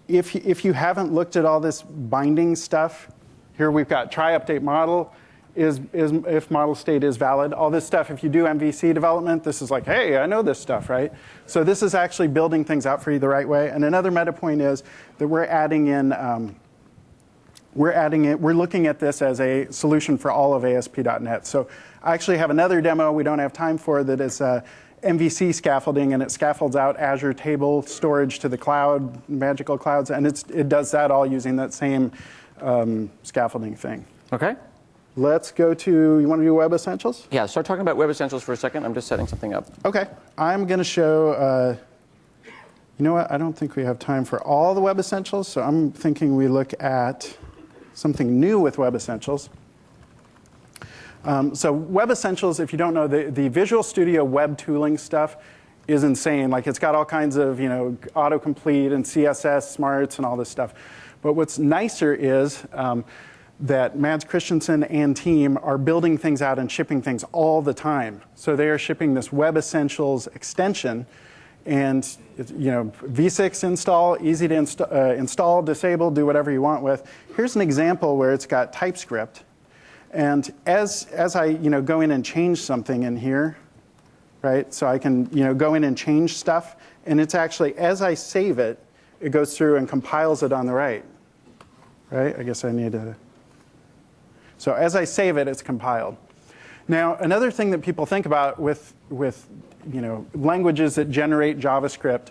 if you haven't looked at all this binding stuff, here we've got try update model, if model state is valid. All this stuff, if you do MVC development, this is like, hey, I know this stuff, right? So this is actually building things out for you the right way. And another meta point is that we're adding in, we're looking at this as a solution for all of ASP.NET. So I actually have another demo we don't have time for that is MVC scaffolding, and it scaffolds out Azure table storage to the cloud, magical clouds, and it does that all using that same scaffolding thing.
Okay.
Let's go to, you want to do Web Essentials?
Yeah, start talking about Web Essentials for a second. I'm just setting something up.
Okay. I'm going to show, you know what, I don't think we have time for all the Web Essentials, so I'm thinking we look at something new with Web Essentials. So Web Essentials, if you don't know, the Visual Studio web tooling stuff is insane. Like, it's got all kinds of, autocomplete and CSS smarts and all this stuff. But what's nicer is that Mads Christensen and team are building things out and shipping things all the time. So they are shipping this Web Essentials extension, and V6 install, easy to install, disable, do whatever you want with. Here's an example where it's got TypeScript. And as I go in and change something in here, right? So I can go in and change stuff, and it's actually, as I save it, it goes through and compiles it on the right. Right? I guess I need to. So as I save it, it's compiled. Now, another thing that people think about with languages that generate JavaScript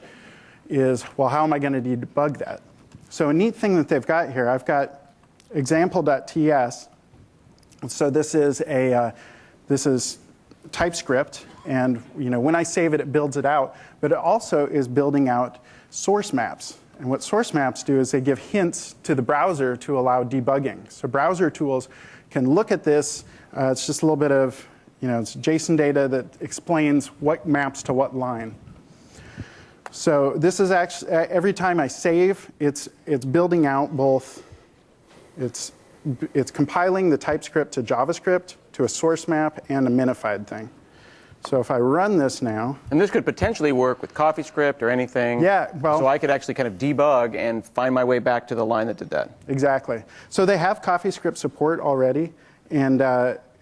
is, well, how am I going to debug that? So a neat thing that they've got here, I've got example.ts. So this is TypeScript, and when I save it, it builds it out. But it also is building out source maps. And what source maps do is they give hints to the browser to allow debugging. So browser tools can look at this. It's just a little bit of, it's JSON data that explains what maps to what line. So this is actually, every time I save, it's building out both, it's compiling the TypeScript to JavaScript, to a source map, and a minified thing. So if I run this now.
And this could potentially work with CoffeeScript or anything.
Yeah, well.
So I could actually kind of debug and find my way back to the line that did that.
Exactly. So they have CoffeeScript support already. And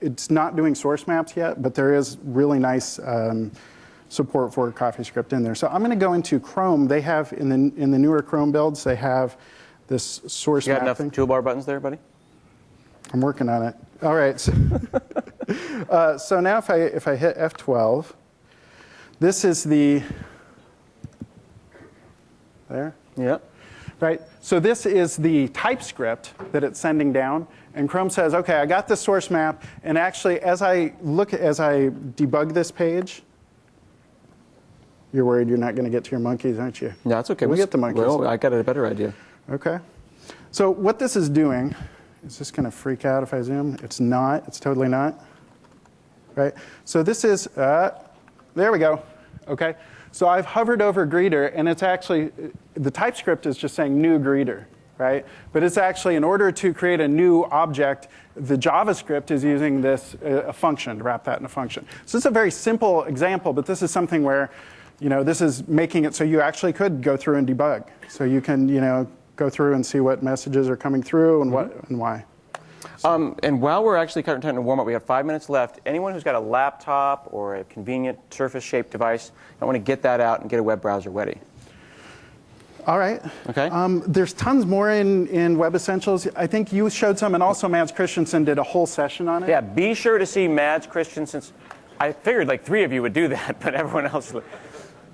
it's not doing source maps yet, but there is really nice support for CoffeeScript in there. So I'm going to go into Chrome. They have, in the newer Chrome builds, they have this source
You got
mapping.
enough toolbar buttons there, buddy?
I'm working on it. All right. So, so now if I hit F12, this is the, there?
Yeah.
Right? So this is the TypeScript that it's sending down. And Chrome says, OK, I got this source map. And actually, as I debug this page, you're worried you're not going to get to your monkeys, aren't you?
No, that's OK.
We'll get the monkeys.
Well, I got a better idea.
OK. So what this is doing, is this going to freak out if I zoom? It's not. It's totally not. Right? So this is, there we go. OK. So I've hovered over greeter, and it's actually, the TypeScript is just saying new greeter, right? But it's actually, in order to create a new object, the JavaScript is using this a function to wrap that in a function. So this is a very simple example, but this is something where, this is making it so you actually could go through and debug. So you can, go through and see what messages are coming through and what and why.
And while we're actually kind of trying to warm up, we have 5 minutes left. Anyone who's got a laptop or a convenient surface-shaped device, I want to get that out and get a web browser ready.
All right.
Okay.
There's tons more in Web Essentials. I think you showed some, and also Mads Christensen did a whole session on it.
Yeah, be sure to see Mads Christensen's. I figured like 3 of you would do that, but everyone else is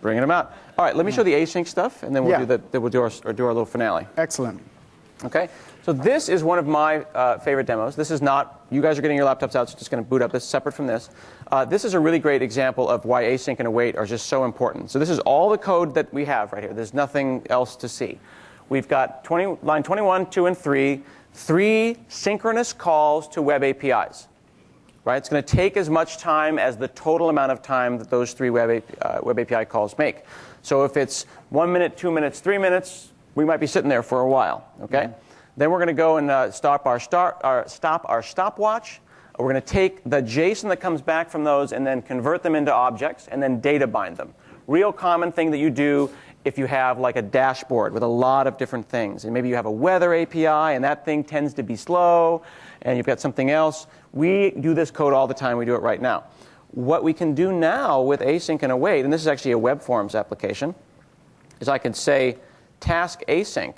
bringing them out. All right, let me show the async stuff, and then we'll do our little finale.
Excellent.
Okay, so this is one of my favorite demos. This is not, you guys are getting your laptops out, so it's just going to boot up. This is separate from this. This is a really great example of why async and await are just so important. So this is all the code that we have right here. There's nothing else to see. We've got line 21, 2, and 3 synchronous calls to web APIs. Right? It's going to take as much time as the total amount of time that those 3 web API calls make. So if it's 1 minute, 2 minutes, 3 minutes, we might be sitting there for a while. Okay? Mm-hmm. Then we're going to go and stop our stopwatch. We're going to take the JSON that comes back from those and then convert them into objects and then data bind them. Real common thing that you do if you have like a dashboard with a lot of different things. And maybe you have a weather API and that thing tends to be slow and you've got something else. We do this code all the time. We do it right now. What we can do now with async and await, and this is actually a web forms application, is I can say task async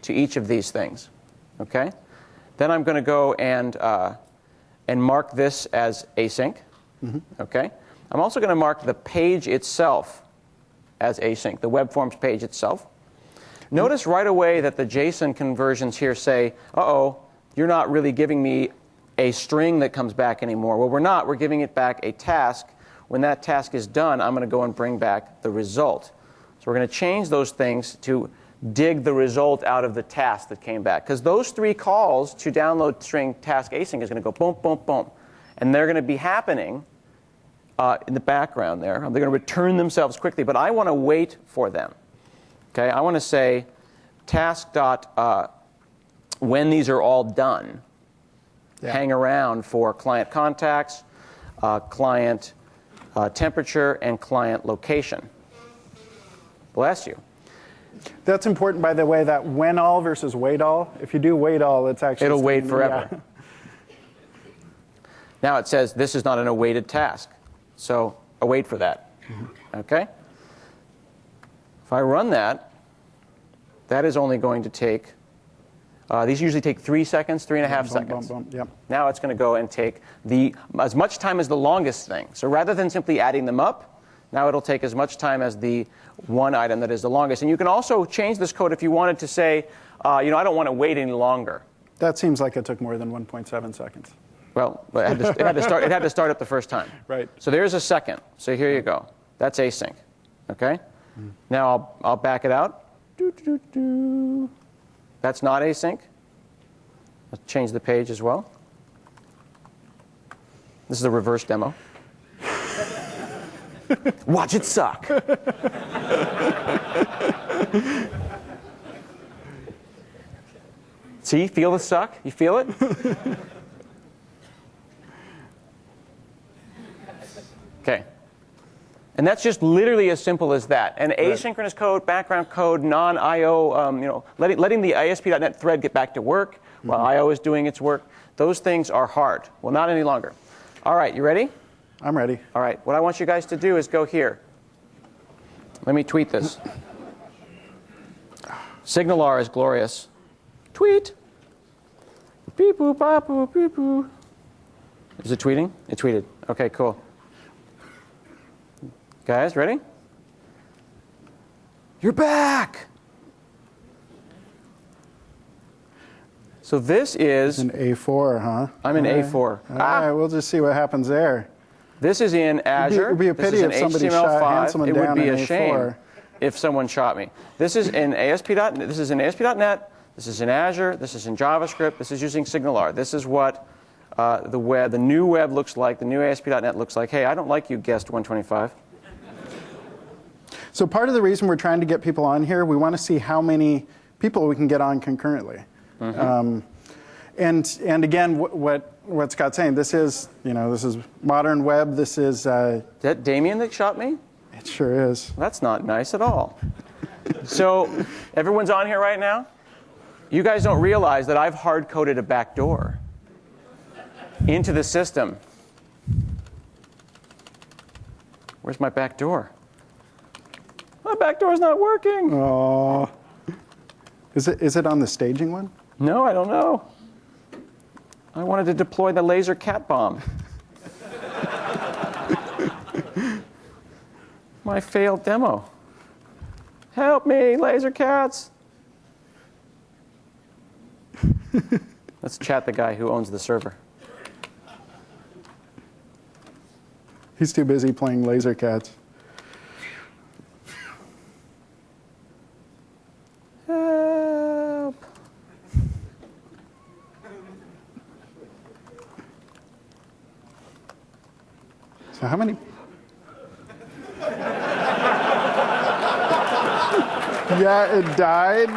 to each of these things. Okay? Then I'm going to go and mark this as async. Mm-hmm. Okay? I'm also going to mark the page itself as async, the web forms page itself. Notice right away that the JSON conversions here say, uh-oh, you're not really giving me a string that comes back anymore. Well, we're not. We're giving it back a task. When that task is done, I'm going to go and bring back the result. So we're going to change those things to dig the result out of the task that came back. Because those 3 calls to download string task async is going to go boom, boom, boom. And they're going to be happening in the background there. They're going to return themselves quickly, but I want to wait for them. Okay, I want to say task dot when these are all done. Yeah. Hang around for client contacts, client temperature, and client location. Bless you.
That's important, by the way, that when all versus wait all. If you do wait all, it's actually...
It'll wait forever. Yeah. Now it says this is not an awaited task. So await for that. Mm-hmm. Okay? If I run that, that is only going to take... these usually take 3 seconds, 3.5 seconds.
Yep.
Now it's going to go and take as much time as the longest thing. So rather than simply adding them up, now it'll take as much time as the one item that is the longest. And you can also change this code if you wanted to say, I don't want to wait any longer.
That seems like it took more than 1.7 seconds.
Well, it had to start up the first time.
Right.
So there's a second. So here you go. That's async. Okay? Mm. Now I'll back it out. That's not async. Let's change the page as well. This is a reverse demo. Watch it suck. See, feel the suck? You feel it? Okay. And that's just literally as simple as that. And asynchronous code, background code, non-IO, letting the ASP.NET thread get back to work. while I/O is doing its work. Those things are hard. Well, not any longer. All right, you ready?
I'm ready.
All right, what I want you guys to do is go here. Let me tweet this. SignalR is glorious. Tweet. Beep boop bop boop beep boop. Is it tweeting? It tweeted. Okay, cool. Guys, ready? You're back! So this is...
An A4, huh?
I'm in A4.
All right, we'll just see what happens there.
This is in Azure.
It would be a pity if somebody shot Hanselman
It would
down
be
in
a shame
A4.
if someone shot me. This is in ASP.NET. This is in ASP.NET. This is in Azure. This is in JavaScript. This is using SignalR. This is what the new web looks like. The new ASP.NET looks like. Hey, I don't like you, guest 125.
So part of the reason we're trying to get people on here, we want to see how many people we can get on concurrently. And again, what Scott's saying, this is modern web. This is.
Is that Damien that shot me?
It sure is.
That's not nice at all. So everyone's on here right now? You guys don't realize that I've hard-coded a backdoor into the system. Where's my backdoor? My backdoor's not working.
Oh. Is it on the staging one?
No, I don't know. I wanted to deploy the laser cat bomb. My failed demo. Help me, laser cats. Let's chat the guy who owns the server.
He's too busy playing laser cats.
Help.
So how many? Yeah, it died.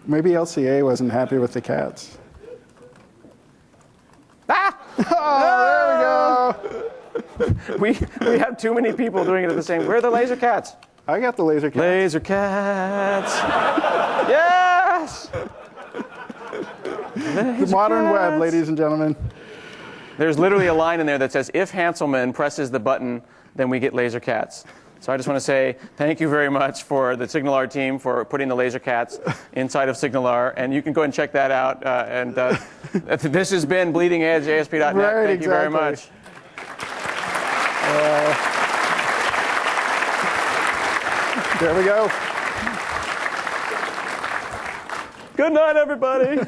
Maybe LCA wasn't happy with the cats.
Ah!
Oh, there we go.
We have too many people doing it at the same. Where are the laser cats?
I got the laser cats.
Laser cats. Yes.
The modern web, ladies and gentlemen.
There's literally a line in there that says, if Hanselman presses the button, then we get laser cats. So I just want to say thank you very much for the SignalR team for putting the laser cats inside of SignalR. And you can go and check that out. This has been Bleeding Edge ASP.NET.
Right,
thank you very much.
There we go.
Good night, everybody.